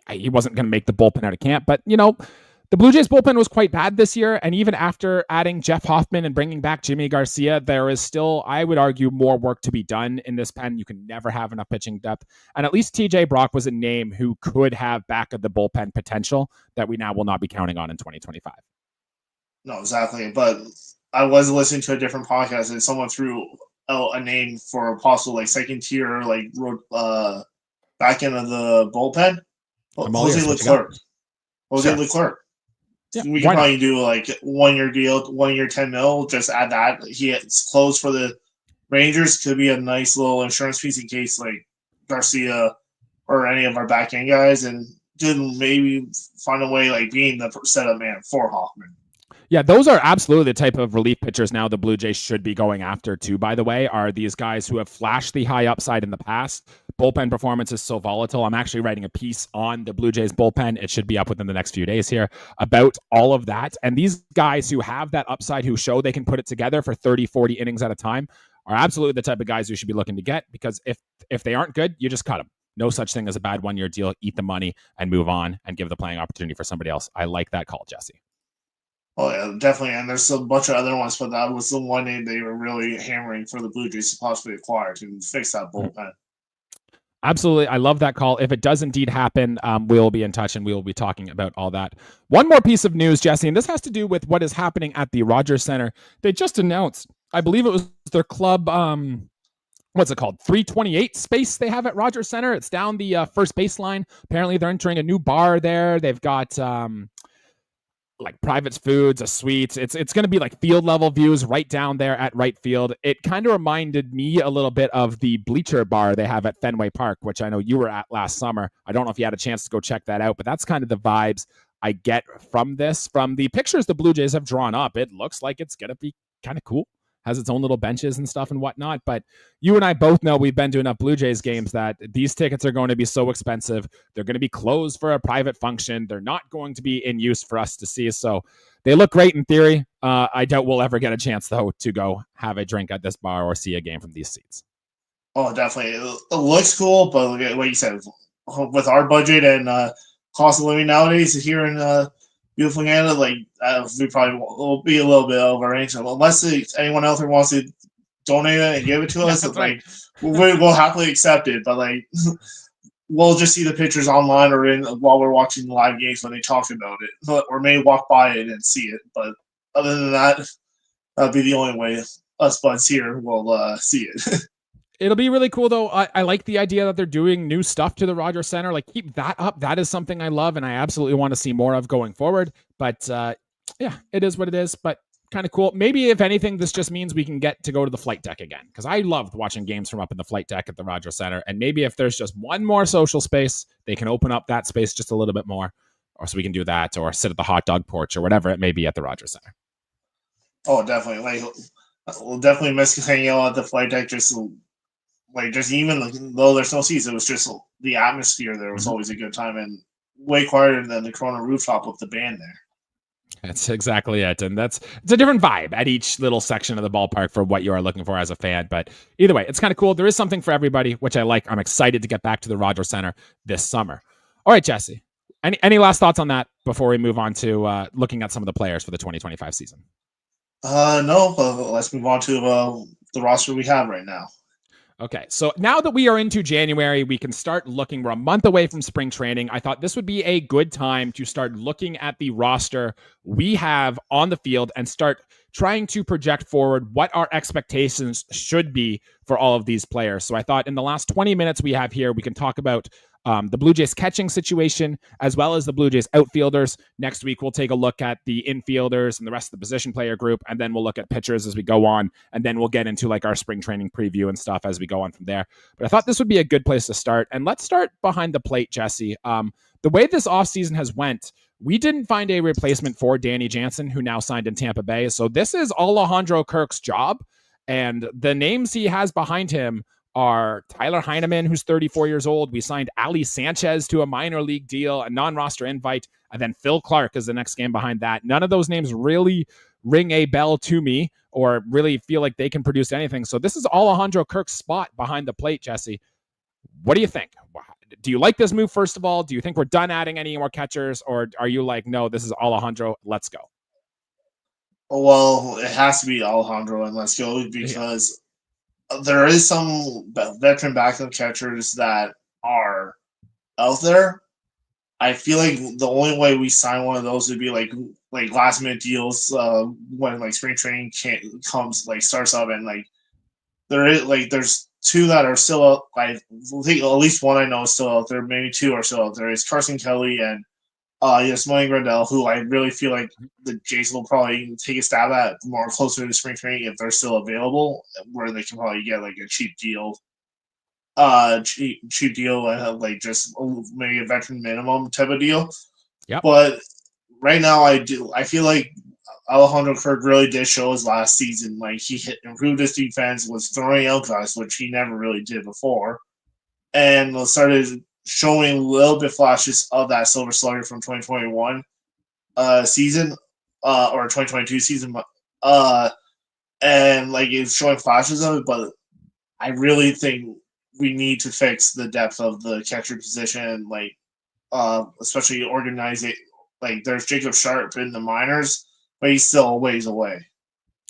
He wasn't going to make the bullpen out of camp, but, the Blue Jays bullpen was quite bad this year. And even after adding Jeff Hoffman and bringing back Jimmy Garcia, there is still, I would argue, more work to be done in this pen. You can never have enough pitching depth. And at least TJ Brock was a name who could have back of the bullpen potential that we now will not be counting on in 2025.
No, exactly. But I was listening to a different podcast and someone threw a name for a possible second tier back end of the bullpen. Jose Leclerc. Leclerc. Yeah, we can probably do 1 year deal, 1 year, $10 million. Just add that. He's closed for the Rangers. Could be a nice little insurance piece in case Garcia or any of our back end guys, and didn't maybe find a way being the setup man for Hoffman.
Yeah, those are absolutely the type of relief pitchers now the Blue Jays should be going after too, by the way, are these guys who have flashed the high upside in the past. Bullpen performance is so volatile. I'm actually writing a piece on the Blue Jays bullpen. It should be up within the next few days here about all of that. And these guys who have that upside, who show they can put it together for 30, 40 innings at a time, are absolutely the type of guys you should be looking to get, because if they aren't good, you just cut them. No such thing as a bad 1-year deal. Eat the money and move on and give the playing opportunity for somebody else. I like that call, Jesse.
Oh yeah, definitely. And there's a bunch of other ones, but that was the one name they were really hammering for the Blue Jays to possibly acquire to fix that bullpen.
Absolutely. I love that call. If it does indeed happen, we'll be in touch and we will be talking about all that. One more piece of news, Jesse, and this has to do with what is happening at the Rogers Center. They just announced, I believe it was their club, what's it called? 328 space they have at Rogers Center. It's down the first baseline. Apparently, they're entering a new bar there. They've got like private foods, a suite. It's going to be like field level views right down there at right field. It kind of reminded me a little bit of the bleacher bar they have at Fenway Park, which I know you were at last summer. I don't know if you had a chance to go check that out, but that's kind of the vibes I get from this. From the pictures the Blue Jays have drawn up, it looks like it's going to be kind of cool. Has its own little benches and stuff and whatnot. But you and I both know, we've been to enough Blue Jays games, that these tickets are going to be so expensive. They're going to be closed for a private function. They're not going to be in use for us to see. So they look great in theory. I doubt we'll ever get a chance, though, to go have a drink at this bar or see a game from these seats.
Oh, definitely. It looks cool, but like you said, with our budget and cost of living nowadays here in beautiful Canada, like we probably will be a little bit overrange. Unless anyone out there wants to donate it and give it to us, like we'll happily accept it. But like we'll just see the pictures online or while we're watching the live games when they talk about it, or may walk by it and see it. But other than that, that'd be the only way us buds here will see it.
It'll be really cool, though. I like the idea that they're doing new stuff to the Rogers Center. Like, keep that up. That is something I love, and I absolutely want to see more of going forward. But yeah, it is what it is. But kind of cool. Maybe, if anything, this just means we can get to go to the flight deck again, because I loved watching games from up in the flight deck at the Rogers Center. And maybe if there's just one more social space, they can open up that space just a little bit more, or so we can do that, or sit at the hot dog porch, or whatever it may be at the Rogers Center.
Oh, definitely. Like, we'll definitely miss hanging out at the flight deck. Just even like, though there's no seats, it was just the atmosphere there was always a good time, and way quieter than the Corona rooftop with the band there.
That's exactly it. And it's a different vibe at each little section of the ballpark for what you are looking for as a fan. But either way, it's kind of cool. There is something for everybody, which I like. I'm excited to get back to the Rogers Center this summer. All right, Jesse, any last thoughts on that before we move on to looking at some of the players for the 2025 season?
No, let's move on to the roster we have right now.
Okay, so now that we are into January, we can start looking. We're a month away from spring training. I thought this would be a good time to start looking at the roster we have on the field and start trying to project forward what our expectations should be for all of these players. So I thought in the last 20 minutes we have here, we can talk about the Blue Jays catching situation, as well as the Blue Jays outfielders. Next week, we'll take a look at the infielders and the rest of the position player group, and then we'll look at pitchers as we go on, and then we'll get into like our spring training preview and stuff as we go on from there. But I thought this would be a good place to start. And let's start behind the plate, Jesse. The way this offseason has went, we didn't find a replacement for Danny Jansen, who now signed in Tampa Bay. So this is Alejandro Kirk's job, and the names he has behind him are Tyler Heineman, who's 34 years old. We signed Ali Sanchez to a minor league deal, a non-roster invite, and then Phil Clark is the next game behind that. None of those names really ring a bell to me or really feel like they can produce anything. So this is Alejandro Kirk's spot behind the plate, Jesse. What do you think? Do you like this move, first of all? Do you think we're done adding any more catchers, or are you like, no, this is Alejandro, let's go?
Well, it has to be Alejandro and let's go, because there is some veteran backup catchers that are out there. I feel like the only way we sign one of those would be like last minute deals when like spring training comes, like starts up, and like there's two that are still out. I think at least one I know is still out there. Maybe two are still out there. It's Carson Kelly and Yasmani Grandal, who I really feel like the Jays will probably take a stab at more closer to spring training if they're still available, where they can probably get like a cheap deal, and like just maybe a veteran minimum type of deal.
Yeah.
But right now, I feel like Alejandro Kirk really did show his last season. Like he improved his defense, was throwing out guys, which he never really did before, and started showing a little bit flashes of that Silver Slugger from 2021 season, or 2022 season, and like it's showing flashes of it. But I really think we need to fix the depth of the catcher position, like especially organize it. Like there's Jacob Sharp in the minors, but he's still a ways away.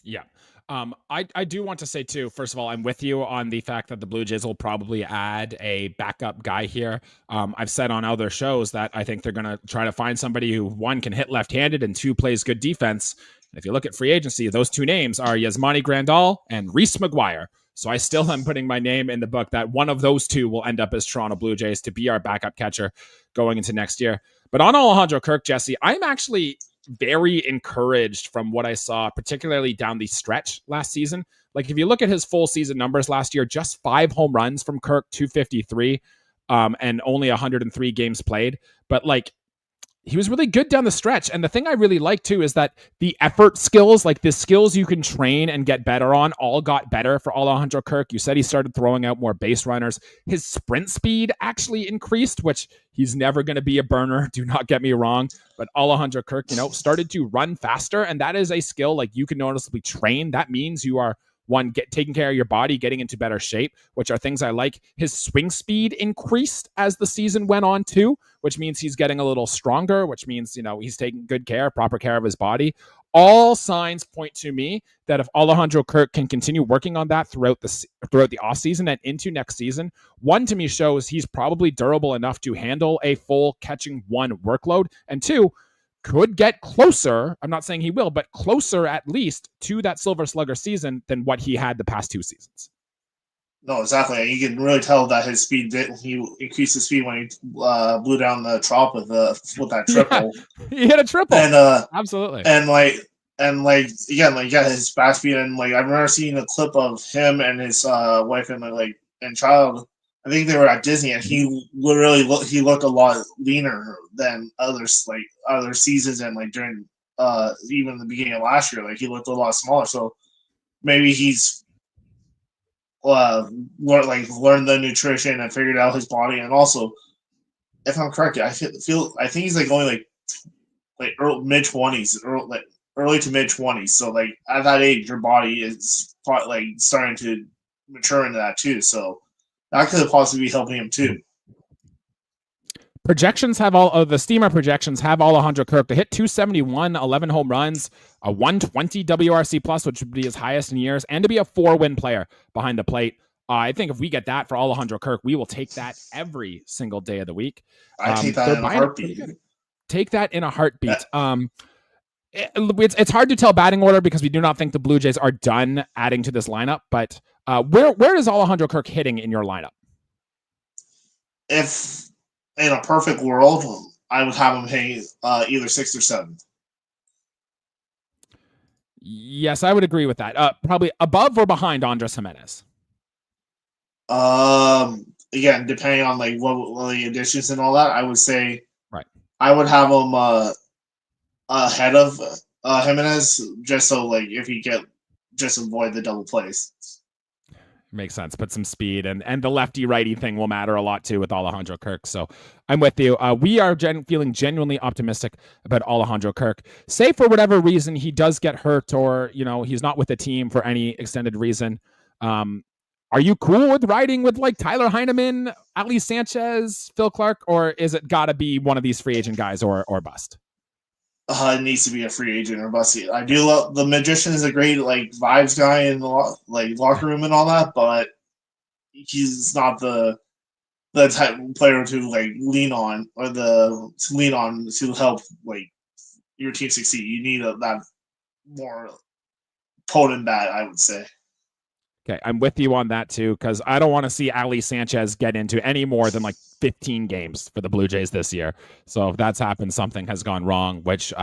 Yeah. I do want to say too, first of all, I'm with you on the fact that the Blue Jays will probably add a backup guy here. I've said on other shows that I think they're going to try to find somebody who, one, can hit left-handed and two, plays good defense. And if you look at free agency, those two names are Yasmani Grandal and Reese McGuire. So I still am putting my name in the book that one of those two will end up as Toronto Blue Jays to be our backup catcher going into next year. But on Alejandro Kirk, Jesse, I'm actually very encouraged from what I saw, particularly down the stretch last season. Like if you look at his full season numbers last year, just 5 home runs from Kirk, 253, and only 103 games played. But like he was really good down the stretch. And the thing I really like too is that the effort skills, like the skills you can train and get better on, all got better for Alejandro Kirk. You said he started throwing out more base runners. His sprint speed actually increased, which he's never going to be a burner. Do not get me wrong. But Alejandro Kirk, started to run faster. And that is a skill like you can noticeably train. That means you are taking care of your body, getting into better shape, which are things I like. His swing speed increased as the season went on too, which means he's getting a little stronger, which means, he's taking proper care of his body. All signs point to me that if Alejandro Kirk can continue working on that throughout the offseason and into next season, one, to me shows he's probably durable enough to handle a full catching one workload, and two, could get closer, I'm not saying he will, but closer at least to that Silver Slugger season than what he had the past 2 seasons.
No, exactly. You can really tell that his speed he increased his speed when he blew down the Trop with that triple.
Yeah, he hit a triple.
And
absolutely.
And his fast speed, and like I remember seeing a clip of him and his wife and child. I think they were at Disney, and he literally looked a lot leaner than other seasons, and like during even the beginning of last year, like he looked a lot smaller. So maybe he's learned the nutrition and figured out his body, and also, if I'm correct, I think he's like only like mid 20s, early to mid 20s. So like at that age, your body is like starting to mature into that too. So that could possibly be helping him too.
Projections have the Steamer projections have Alejandro Kirk to hit 271, 11 home runs, a 120 WRC plus, which would be his highest in years, and to be a 4-win player behind the plate. I think if we get that for Alejandro Kirk, we will take that every single day of the week.
I take that in a heartbeat.
Take that in a heartbeat. It's hard to tell batting order because we do not think the Blue Jays are done adding to this lineup. But where is Alejandro Kirk hitting in your lineup?
If in a perfect world, I would have him hitting either 6th or 7th.
Yes, I would agree with that. Probably above or behind Andres Jimenez.
Again, depending on like what the additions and all that, I would say
right.
I would have him ahead of Jimenez, just so like if you just avoid the double plays.
Makes sense. But some speed and the lefty righty thing will matter a lot too with Alejandro Kirk. So I'm with you. We are feeling genuinely optimistic about Alejandro Kirk. Say for whatever reason he does get hurt, or he's not with the team for any extended reason. Are you cool with riding with like Tyler Heineman, Ali Sanchez, Phil Clark, or is it got to be one of these free agent guys or bust?
It needs to be a free agent or bust. I do love the Magician is a great like vibes guy in the locker room and all that, but he's not the type of player to like lean on to help like your team succeed. You need that more potent bat, I would say.
Okay, I'm with you on that too, because I don't want to see Ali Sanchez get into any more than like 15 games for the Blue Jays this year. So if that's happened, something has gone wrong, which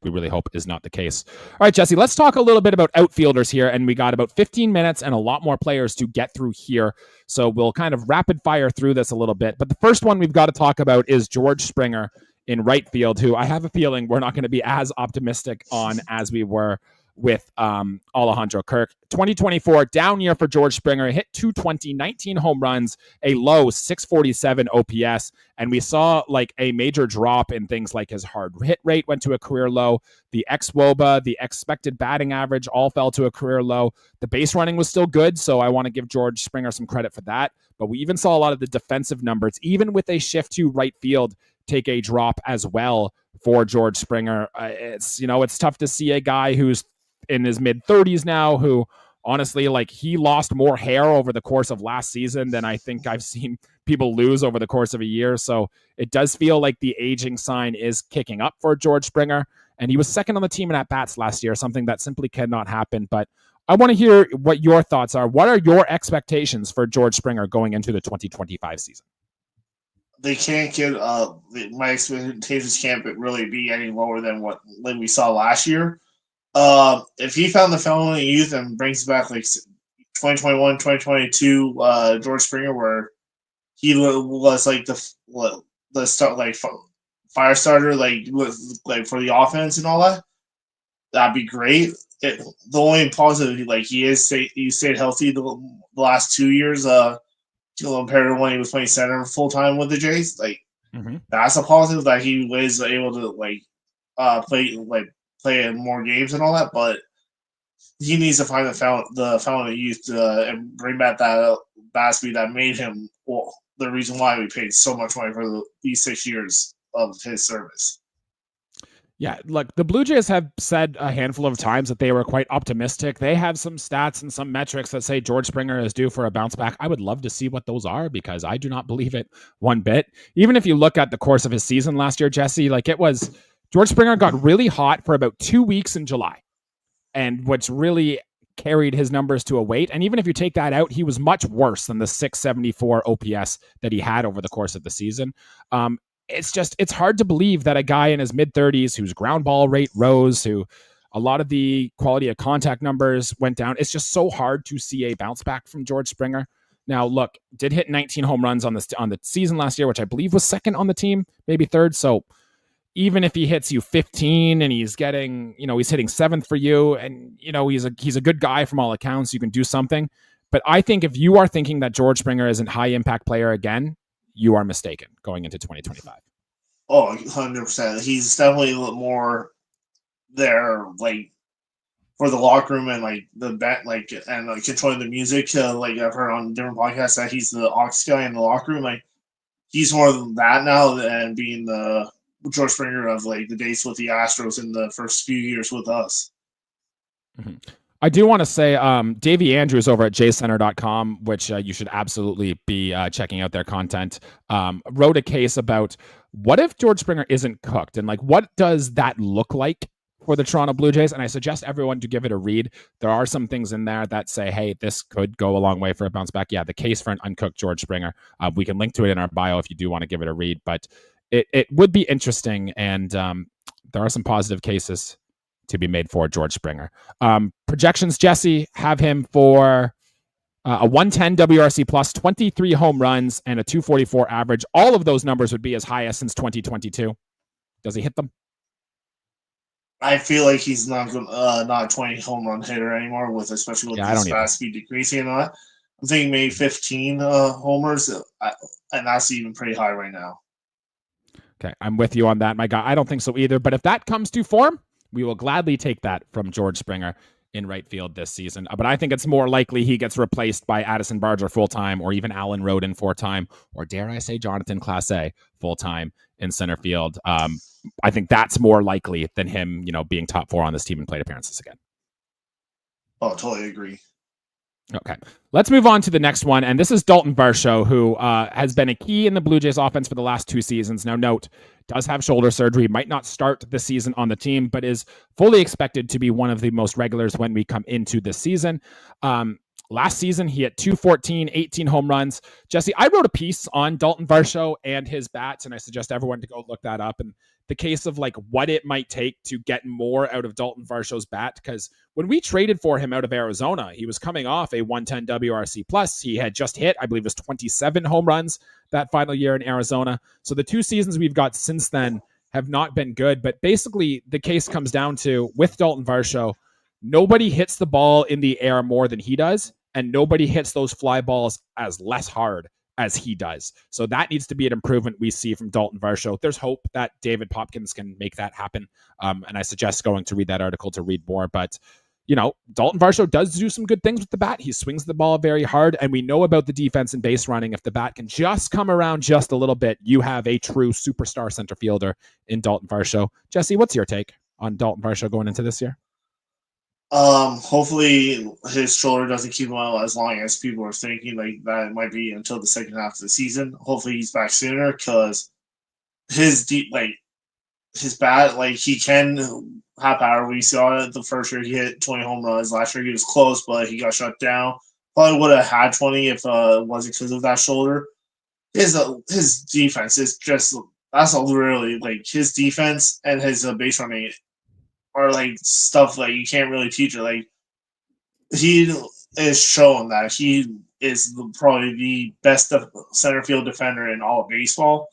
we really hope is not the case. All right, Jesse, let's talk a little bit about outfielders here, and we got about 15 minutes and a lot more players to get through here. So we'll kind of rapid fire through this a little bit. But the first one we've got to talk about is George Springer in right field, who I have a feeling we're not going to be as optimistic on as we were with Alejandro Kirk. 2024, down year for George Springer, hit 220, 19 home runs, a low 647 OPS. And we saw like a major drop in things like his hard hit rate went to a career low. The xWOBA, the expected batting average all fell to a career low. The base running was still good, so I want to give George Springer some credit for that. But we even saw a lot of the defensive numbers, even with a shift to right field, take a drop as well for George Springer. It's tough to see a guy who's in his mid-30s now who honestly, like, he lost more hair over the course of last season than I think I've seen people lose over the course of a year. So it does feel like the aging sign is kicking up for George Springer. And he was second on the team in at-bats last year, something that simply cannot happen. But I want to hear what your thoughts are. What are your expectations for George Springer going into the 2025 season?
They can't get my expectations can't really be any lower than what we saw last year. If he found the fountain of youth and brings back like 2021, 2022 George Springer, where he was like the start, like fire starter, like for the offense and all that, that'd be great. The only positive, like he stayed healthy the last 2 years. Compared to when he was playing center full time with the Jays, like that's a positive that he was able to play in more games and all that. But he needs to find the fountain of youth and bring back that bat speed that made him the reason why we paid so much money for these 6 years of his service.
Yeah, look, the Blue Jays have said a handful of times that they were quite optimistic. They have some stats and some metrics that say George Springer is due for a bounce back. I would love to see what those are because I do not believe it one bit. Even if you look at the course of his season last year, Jesse, like it was, George Springer got really hot for about 2 weeks in July, and which really carried his numbers to a weight. And even if you take that out, he was much worse than the 674 OPS that he had over the course of the season. It's hard to believe that a guy in his mid-30s whose ground ball rate rose, who a lot of the quality of contact numbers went down. It's just so hard to see a bounce back from George Springer. Now, look, did hit 19 home runs on the season last year, which I believe was second on the team, maybe third. So even if he hits you 15 and he's getting, he's hitting seventh for you, and he's a good guy from all accounts, you can do something. But I think if you are thinking that George Springer is a high impact player again, you are mistaken going into 2025.
Oh, 100%. He's definitely a little more there, like for the locker room and like the bet, like and controlling the music. Like I've heard on different podcasts that he's the aux guy in the locker room. Like he's more than that now than being the George Springer of like the days with the Astros in the first few years with us.
Mm-hmm. I do want to say Davey Andrews over at jcenter.com, which you should absolutely be checking out their content, wrote a case about what if George Springer isn't cooked, and like what does that look like for the Toronto Blue Jays? And I suggest everyone to give it a read. There are some things in there that say, hey, this could go a long way for a bounce back. Yeah, the case for an uncooked George Springer. We can link to it in our bio if you do want to give it a read, but it would be interesting, and there are some positive cases to be made for George Springer. Projections, Jesse, have him for a 110 WRC plus, 23 home runs, and a 244 average. All of those numbers would be as high as since 2022. Does he hit them?
I feel like he's not a 20 home run hitter anymore, especially with his fast speed decreasing and all that. I'm thinking maybe 15 homers, and that's even pretty high right now.
Okay, I'm with you on that, my guy. I don't think so either, but if that comes to form, we will gladly take that from George Springer in right field this season. But I think it's more likely he gets replaced by Addison Barger full-time, or even Alan Roden full-time, or dare I say Jonathan Clase full-time in center field. I think that's more likely than him, being top 4 on this team and plate appearances again.
Oh, totally agree.
Okay, let's move on to the next one, and this is Dalton Varsho, who has been a key in the Blue Jays offense for the last 2 seasons. Now, note, does have shoulder surgery, might not start the season on the team, but is fully expected to be one of the most regulars when we come into this season. Last season, he had 214, 18 home runs. Jesse, I wrote a piece on Dalton Varsho and his bats, and I suggest everyone to go look that up. And the case of like what it might take to get more out of Dalton Varsho's bat, because when we traded for him out of Arizona, he was coming off a 110 WRC plus. He had just hit, I believe it was 27 home runs that final year in Arizona. So the 2 seasons we've got since then have not been good. But basically the case comes down to, with Dalton Varsho, Nobody hits the ball in the air more than he does, and nobody hits those fly balls as less hard as he does. So that needs to be an improvement we see from Dalton Varsho. There's hope that David Popkins can make that happen. And I suggest going to read that article to read more. But, Dalton Varsho does do some good things with the bat. He swings the ball very hard, and we know about the defense and base running. If the bat can just come around just a little bit, you have a true superstar center fielder in Dalton Varsho. Jesse, what's your take on Dalton Varsho going into this year?
Hopefully his shoulder doesn't keep him out as long as people are thinking. Like that might be until the second half of the season. Hopefully he's back sooner because his bat, like he can have power. We saw it the first year he hit 20 home runs. Last year he was close, but he got shut down. Probably would have had 20 if it wasn't because of that shoulder. His defense is just that's all really like his defense and his base running are like stuff like you can't really teach it. Like he is showing that he is probably the best center field defender in all of baseball,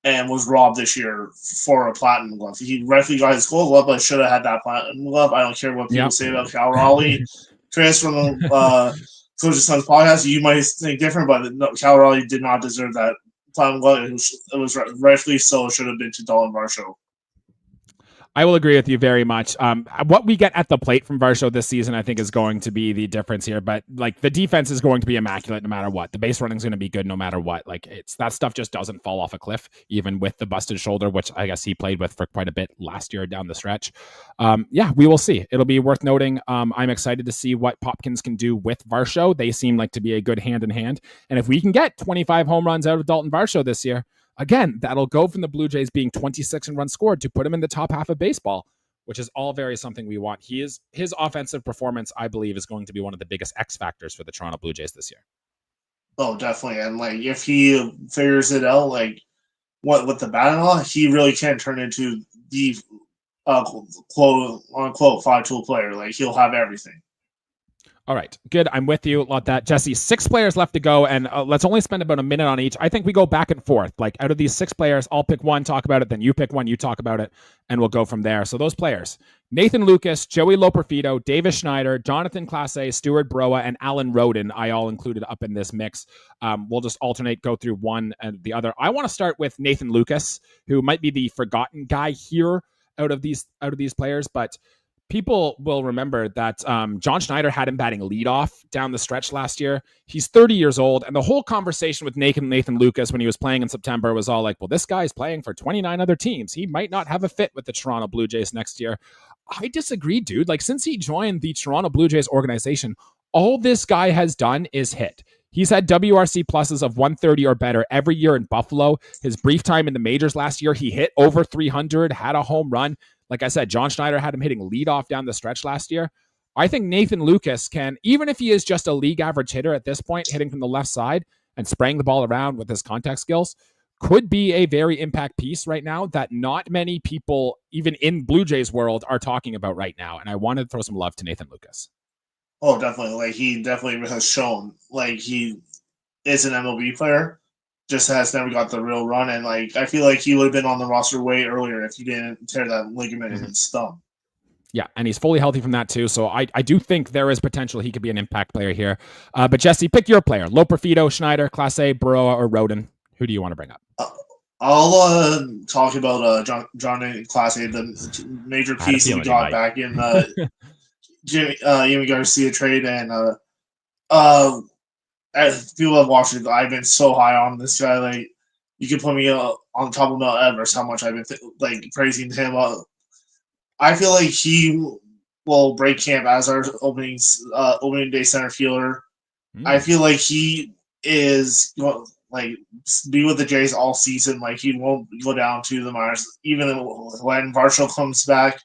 and was robbed this year for a platinum glove. He rightfully got his gold glove, but should have had that platinum glove. I don't care what people say about Cal Raleigh. Chris from the Coach's Sons podcast, you might think different, but no, Cal Raleigh did not deserve that platinum glove. It was rightfully so. It should have been to Dalton Varsho.
I will agree with you very much. What we get at the plate from Varsho this season, I think, is going to be the difference here. But like the defense is going to be immaculate no matter what. The base running is going to be good no matter what. Like that stuff just doesn't fall off a cliff, even with the busted shoulder, which I guess he played with for quite a bit last year down the stretch. We will see. It'll be worth noting. I'm excited to see what Popkins can do with Varsho. They seem like to be a good hand in hand. And if we can get 25 home runs out of Dalton Varsho this year, again, that'll go from the Blue Jays being 26 in runs scored to put him in the top half of baseball, which is all very something we want. His offensive performance, I believe, is going to be one of the biggest X factors for the Toronto Blue Jays this year.
Oh, definitely. And like if he figures it out, like what with the bat and all, he really can turn into the quote unquote 5-tool player. Like he'll have everything.
All right, good. I'm with you. Lot that. Jesse, 6 players left to go, and let's only spend about a minute on each. I think we go back and forth. Like out of these 6 players, I'll pick one, talk about it, then you pick one, you talk about it, and we'll go from there. So those players, Nathan Lucas, Joey Loperfido, Davis Schneider, Jonathan Clase, Stuart Broa, and Alan Roden, I all included up in this mix. We'll just alternate, go through one and the other. I want to start with Nathan Lucas, who might be the forgotten guy here out of these players, but people will remember that John Schneider had him batting leadoff down the stretch last year. He's 30 years old, and the whole conversation with Nathan Lucas when he was playing in September was all like, well, this guy's playing for 29 other teams. He might not have a fit with the Toronto Blue Jays next year. I disagree, dude. Like, since he joined the Toronto Blue Jays organization, all this guy has done is hit. He's had WRC pluses of 130 or better every year in Buffalo. His brief time in the majors last year, he hit over 300, had a home run. Like I said, John Schneider had him hitting leadoff down the stretch last year. I think Nathan Lucas can, even if he is just a league average hitter at this point, hitting from the left side and spraying the ball around with his contact skills, could be a very impact piece right now that not many people, even in Blue Jays world, are talking about right now. And I wanted to throw some love to Nathan Lucas.
Oh, definitely. Like he definitely has shown like he is an MLB player. Just has never got the real run, and like I feel like he would have been on the roster way earlier if he didn't tear that ligament in his thumb.
Yeah, and he's fully healthy from that too. So I do think there is potential he could be an impact player here. But Jesse, pick your player: Loperfido, Schneider, Clase, Baroa, or Roden. Who do you want to bring up?
I'll talk about John Clase, the major piece he got back in the Jimmy Garcia trade, and as people have watched it, I've been so high on this guy. Like, you can put me on top of Mount Everest. How much I've been praising him. I feel like he will break camp as our opening day center fielder. I feel like he is be with the Jays all season. Like he won't go down to the minors, even when Varsho comes back.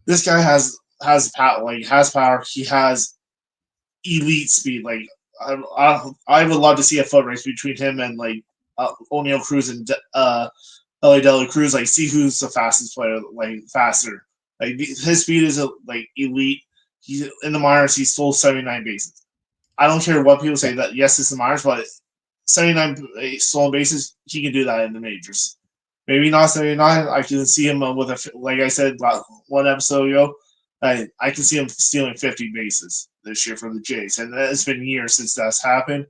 This guy has power. He has elite speed. Like. I would love to see a foot race between him and O'Neal Cruz and Ellie De La Cruz. Like, see who's the fastest player, faster. Like his speed is elite. He's in the minors. He stole 79 bases. I don't care what people say that. Yes, it's the minors, but 79 stolen bases. He can do that in the majors. Maybe not 79. I can see him with like I said one episode ago. I can see him stealing 50 bases this year for the Jays, and it's been years since that's happened.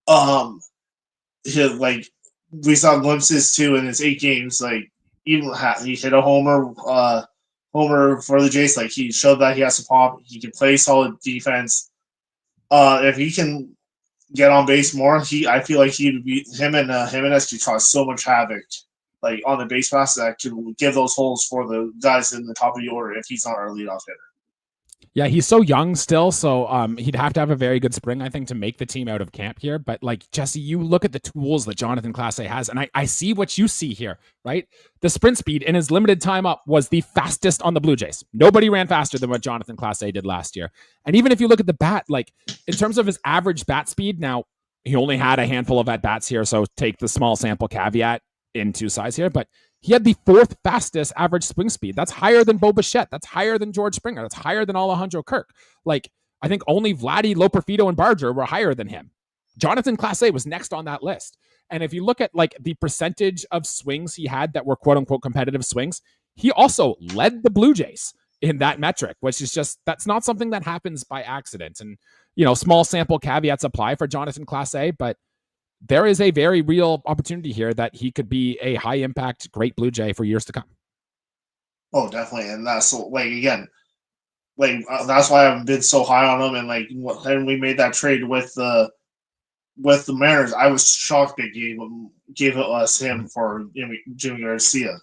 Like we saw glimpses too in his 8 games. Like even he hit a homer for the Jays. Like he showed that he has to pop. He can play solid defense. If he can get on base more, I feel like he would be him and Jimenez could cause so much havoc, like on the base pass that could give those holes for the guys in the top of the order if he's not our leadoff hitter.
Yeah, he's so young still, so he'd have to have a very good spring, I think, to make the team out of camp here. But like Jesse, you look at the tools that Jonathan Clase has, and I see what you see here, right? The sprint speed in his limited time up was the fastest on the Blue Jays. Nobody ran faster than what Jonathan Clase did last year. And even if you look at the bat, like in terms of his average bat speed, now he only had a handful of at bats here, so take the small sample caveat in two sides here, but he had the 4th fastest average swing speed. That's higher than Bo Bichette. That's higher than George Springer. That's higher than Alejandro Kirk. Like, I think only Vladdy, Loperfido, and Barger were higher than him. Jonathan Clase was next on that list. And if you look at like the percentage of swings he had that were quote unquote competitive swings, he also led the Blue Jays in that metric, which is just, that's not something that happens by accident. And, you know, small sample caveats apply for Jonathan Clase, but there is a very real opportunity here that he could be a high impact, great Blue Jay for years to come.
Oh, definitely. And that's like, again, like that's why I've been so high on him. And like when we made that trade with the Mariners, I was shocked they gave us him for Jimmy Garcia.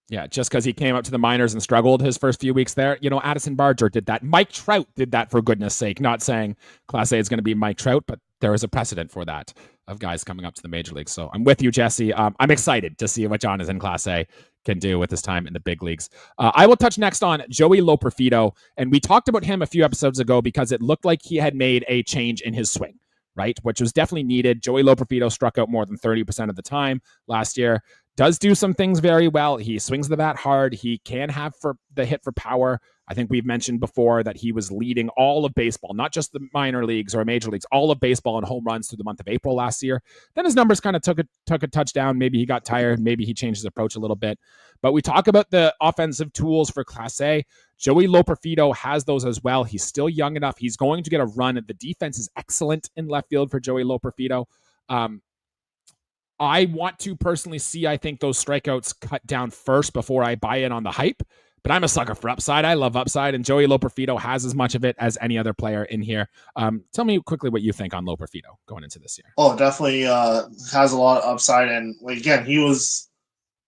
Yeah, just because he came up to the minors and struggled his first few weeks there. You know, Addison Barger did that. Mike Trout did that, for goodness sake. Not saying Clase is going to be Mike Trout, but there is a precedent for that of guys coming up to the major leagues. So I'm with you, Jesse. I'm excited to see what Jonathan Clase can do with his time in the big leagues. I will touch next on Joey Loperfido, and we talked about him a few episodes ago because it looked like he had made a change in his swing, right? Which was definitely needed. Joey Loperfido struck out more than 30% of the time last year. Does do some things very well. He swings the bat hard. He can have for the hit for power. I think we've mentioned before that he was leading all of baseball, not just the minor leagues or major leagues, all of baseball in home runs through the month of April last year. Then his numbers kind of took a touchdown. Maybe he got tired. Maybe he changed his approach a little bit. But we talk about the offensive tools for Clase. Joey Loperfido has those as well. He's still young enough. He's going to get a run. The defense is excellent in left field for Joey Loperfido. I want to personally see, I think, those strikeouts cut down first before I buy in on the hype. But I'm a sucker for upside. I love upside, and Joey Loperfido has as much of it as any other player in here. Tell me quickly what you think on Loperfido going into this year.
Oh, definitely has a lot of upside, and again, he was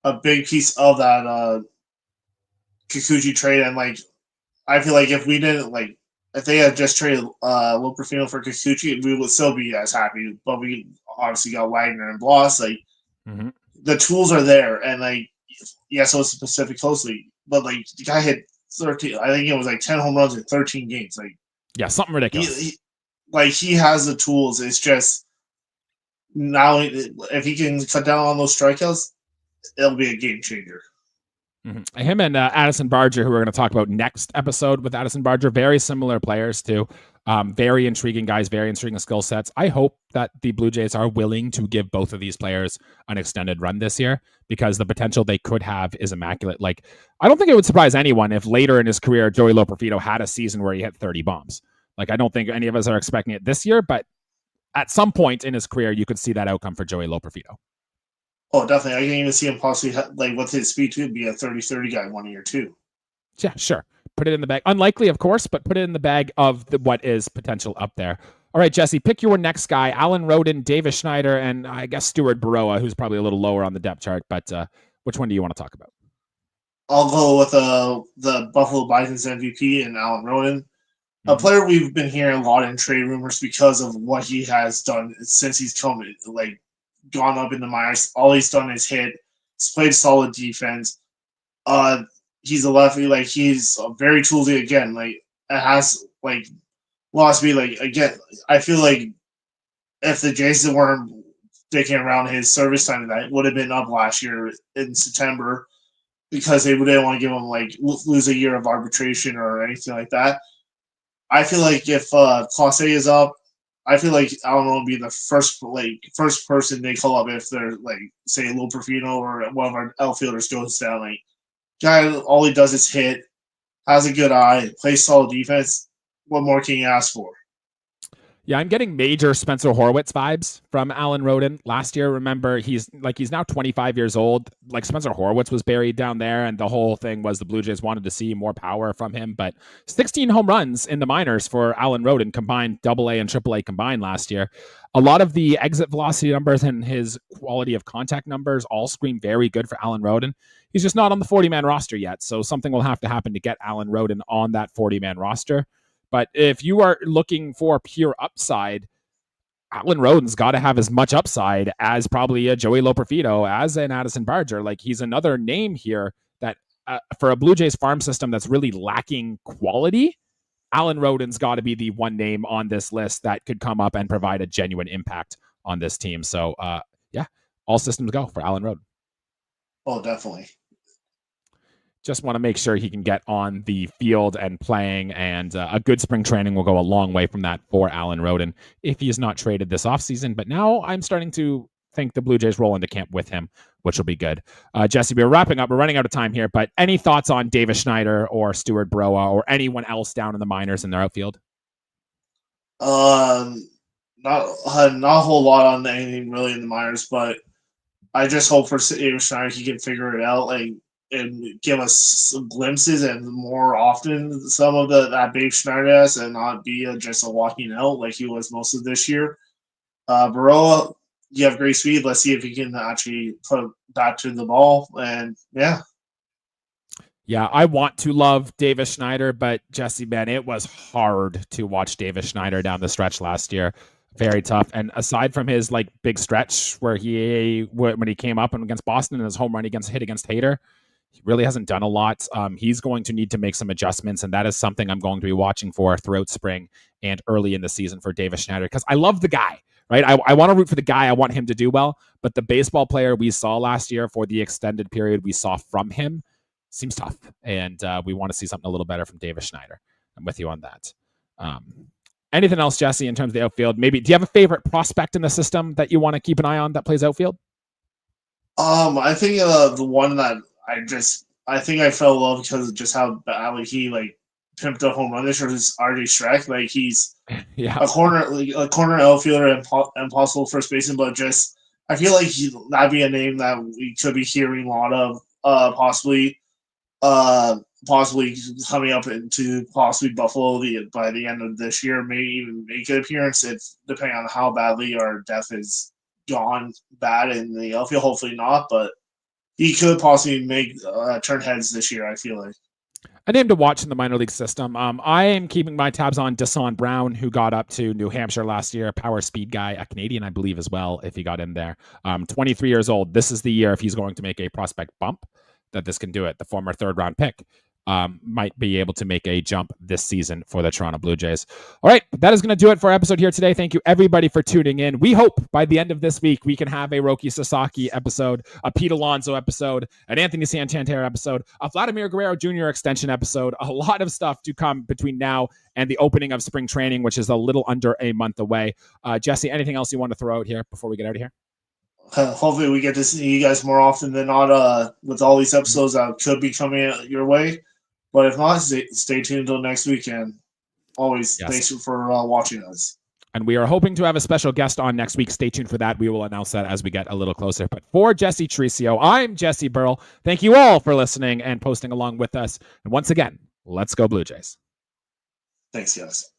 a big piece of that Kikuchi trade. And like, I feel like if we didn't if they had just traded Loperfido for Kikuchi, we would still be as happy. But we obviously got Wagner and Bloss. Like, the tools are there, and like, yes, it was the Pacific Coast League, but like the guy hit 13. I think it was like 10 home runs in 13 games. Like,
yeah, something ridiculous.
He has the tools. It's just now if he can cut down on those strikeouts, it'll be a game changer.
Him and Addison Barger, who we're going to talk about next episode with Addison Barger, very similar players too. Very intriguing guys, very intriguing skill sets. I hope that the Blue Jays are willing to give both of these players an extended run this year because the potential they could have is immaculate. Like, I don't think it would surprise anyone if later in his career, Joey Loperfido had a season where he hit 30 bombs. Like, I don't think any of us are expecting it this year, but at some point in his career, you could see that outcome for Joey Loperfido.
Oh, definitely. I can even see him possibly, like, with his speed too, be a 30-30 guy 1 year too.
Yeah, sure. Put it in the bag. Unlikely, of course, but put it in the bag of what is potential up there. All right, Jesse, pick your next guy. Alan Roden, Davis Schneider, and I guess Stuart Baroa, who's probably a little lower on the depth chart, but which one do you want to talk about?
I'll go with the Buffalo Bison's MVP and Alan Roden. A player we've been hearing a lot in trade rumors because of what he has done since he's gone up in the minors. All he's done is hit. He's played solid defense. He's a lefty. Like, he's very toolsy again. Like, it has lost me. Like, again, I feel like if the Jays weren't sticking around his service time, that would have been up last year in September because they didn't want to give him lose a year of arbitration or anything like that. I feel like if Clase is up, I feel like Alan will be the first person they call up if they're say Loperfido or one of our outfielders goes down. Guy, all he does is hit. has a good eye, plays solid defense. What more can you ask for?
Yeah, I'm getting major Spencer Horwitz vibes from Alan Roden. Last year, remember, he's now 25 years old. Like Spencer Horwitz was buried down there, and the whole thing was the Blue Jays wanted to see more power from him. But 16 home runs in the minors for Alan Roden combined, AA and AAA combined last year. A lot of the exit velocity numbers and his quality of contact numbers all scream very good for Alan Roden. He's just not on the 40-man roster yet, so something will have to happen to get Alan Roden on that 40-man roster. But if you are looking for pure upside, Alan Roden's got to have as much upside as probably a Joey Loperfido, as an Addison Barger. Like, he's another name here that for a Blue Jays farm system that's really lacking quality, Alan Roden's got to be the one name on this list that could come up and provide a genuine impact on this team. So, yeah, all systems go for Alan Roden.
Oh, definitely.
Just want to make sure he can get on the field and playing, and a good spring training will go a long way from that for Alan Roden if he is not traded this offseason. But now I'm starting to think the Blue Jays roll into camp with him, which will be good. Jesse, we're wrapping up. We're running out of time here, but any thoughts on Davis Schneider or Stuart Broa or anyone else down in the minors in their outfield?
Not a whole lot on anything really in the minors, but I just hope for Davis Schneider he can figure it out. And give us some glimpses and more often some of that Babe Schneider has, and not be just a walking out like he was most of this year. Baroa, you have great speed. Let's see if he can actually put that to the ball. And yeah.
Yeah, I want to love Davis Schneider, but Jesse, man, it was hard to watch Davis Schneider down the stretch last year. Very tough. And aside from his like big stretch where when he came up and against Boston and his home run hit against Hader, he really hasn't done a lot. He's going to need to make some adjustments, and that is something I'm going to be watching for throughout spring and early in the season for Davis Schneider, because I love the guy, right? I want to root for the guy. I want him to do well, but the baseball player we saw last year for the extended period we saw from him seems tough, and we want to see something a little better from Davis Schneider. I'm with you on that. Anything else, Jesse, in terms of the outfield? Maybe, do you have a favorite prospect in the system that you want to keep an eye on that plays outfield?
I think the one that I think I fell in love because of just how badly he pimped a home run this year is RJ Schreck. Like, he's a corner outfielder and impossible first baseman, but just I feel like that'd be a name that we could be hearing a lot of, possibly coming up into possibly Buffalo by the end of this year, maybe even make an appearance if depending on how badly our depth is gone bad in the outfield. Hopefully not, but he could possibly make turn heads this year, I feel like.
A name to watch in the minor league system. I am keeping my tabs on Desan Brown, who got up to New Hampshire last year. Power speed guy, a Canadian, I believe, as well, if he got in there. 23 years old. This is the year, if he's going to make a prospect bump, that this can do it. The former third-round pick might be able to make a jump this season for the Toronto Blue Jays. All right, that is going to do it for our episode here today. Thank you, everybody, for tuning in. We hope by the end of this week we can have a Roki Sasaki episode, a Pete Alonso episode, an Anthony Santander episode, a Vladimir Guerrero Jr. extension episode. A lot of stuff to come between now and the opening of spring training, which is a little under a month away. Jesse, anything else you want to throw out here before we get out of here?
Hopefully we get to see you guys more often than not with all these episodes that could be coming your way. But if not, stay tuned until next weekend. Always, thanks for watching us.
And we are hoping to have a special guest on next week. Stay tuned for that. We will announce that as we get a little closer. But for Jesse Tricio, I'm Jesse Burrell. Thank you all for listening and posting along with us. And once again, let's go Blue Jays.
Thanks, guys.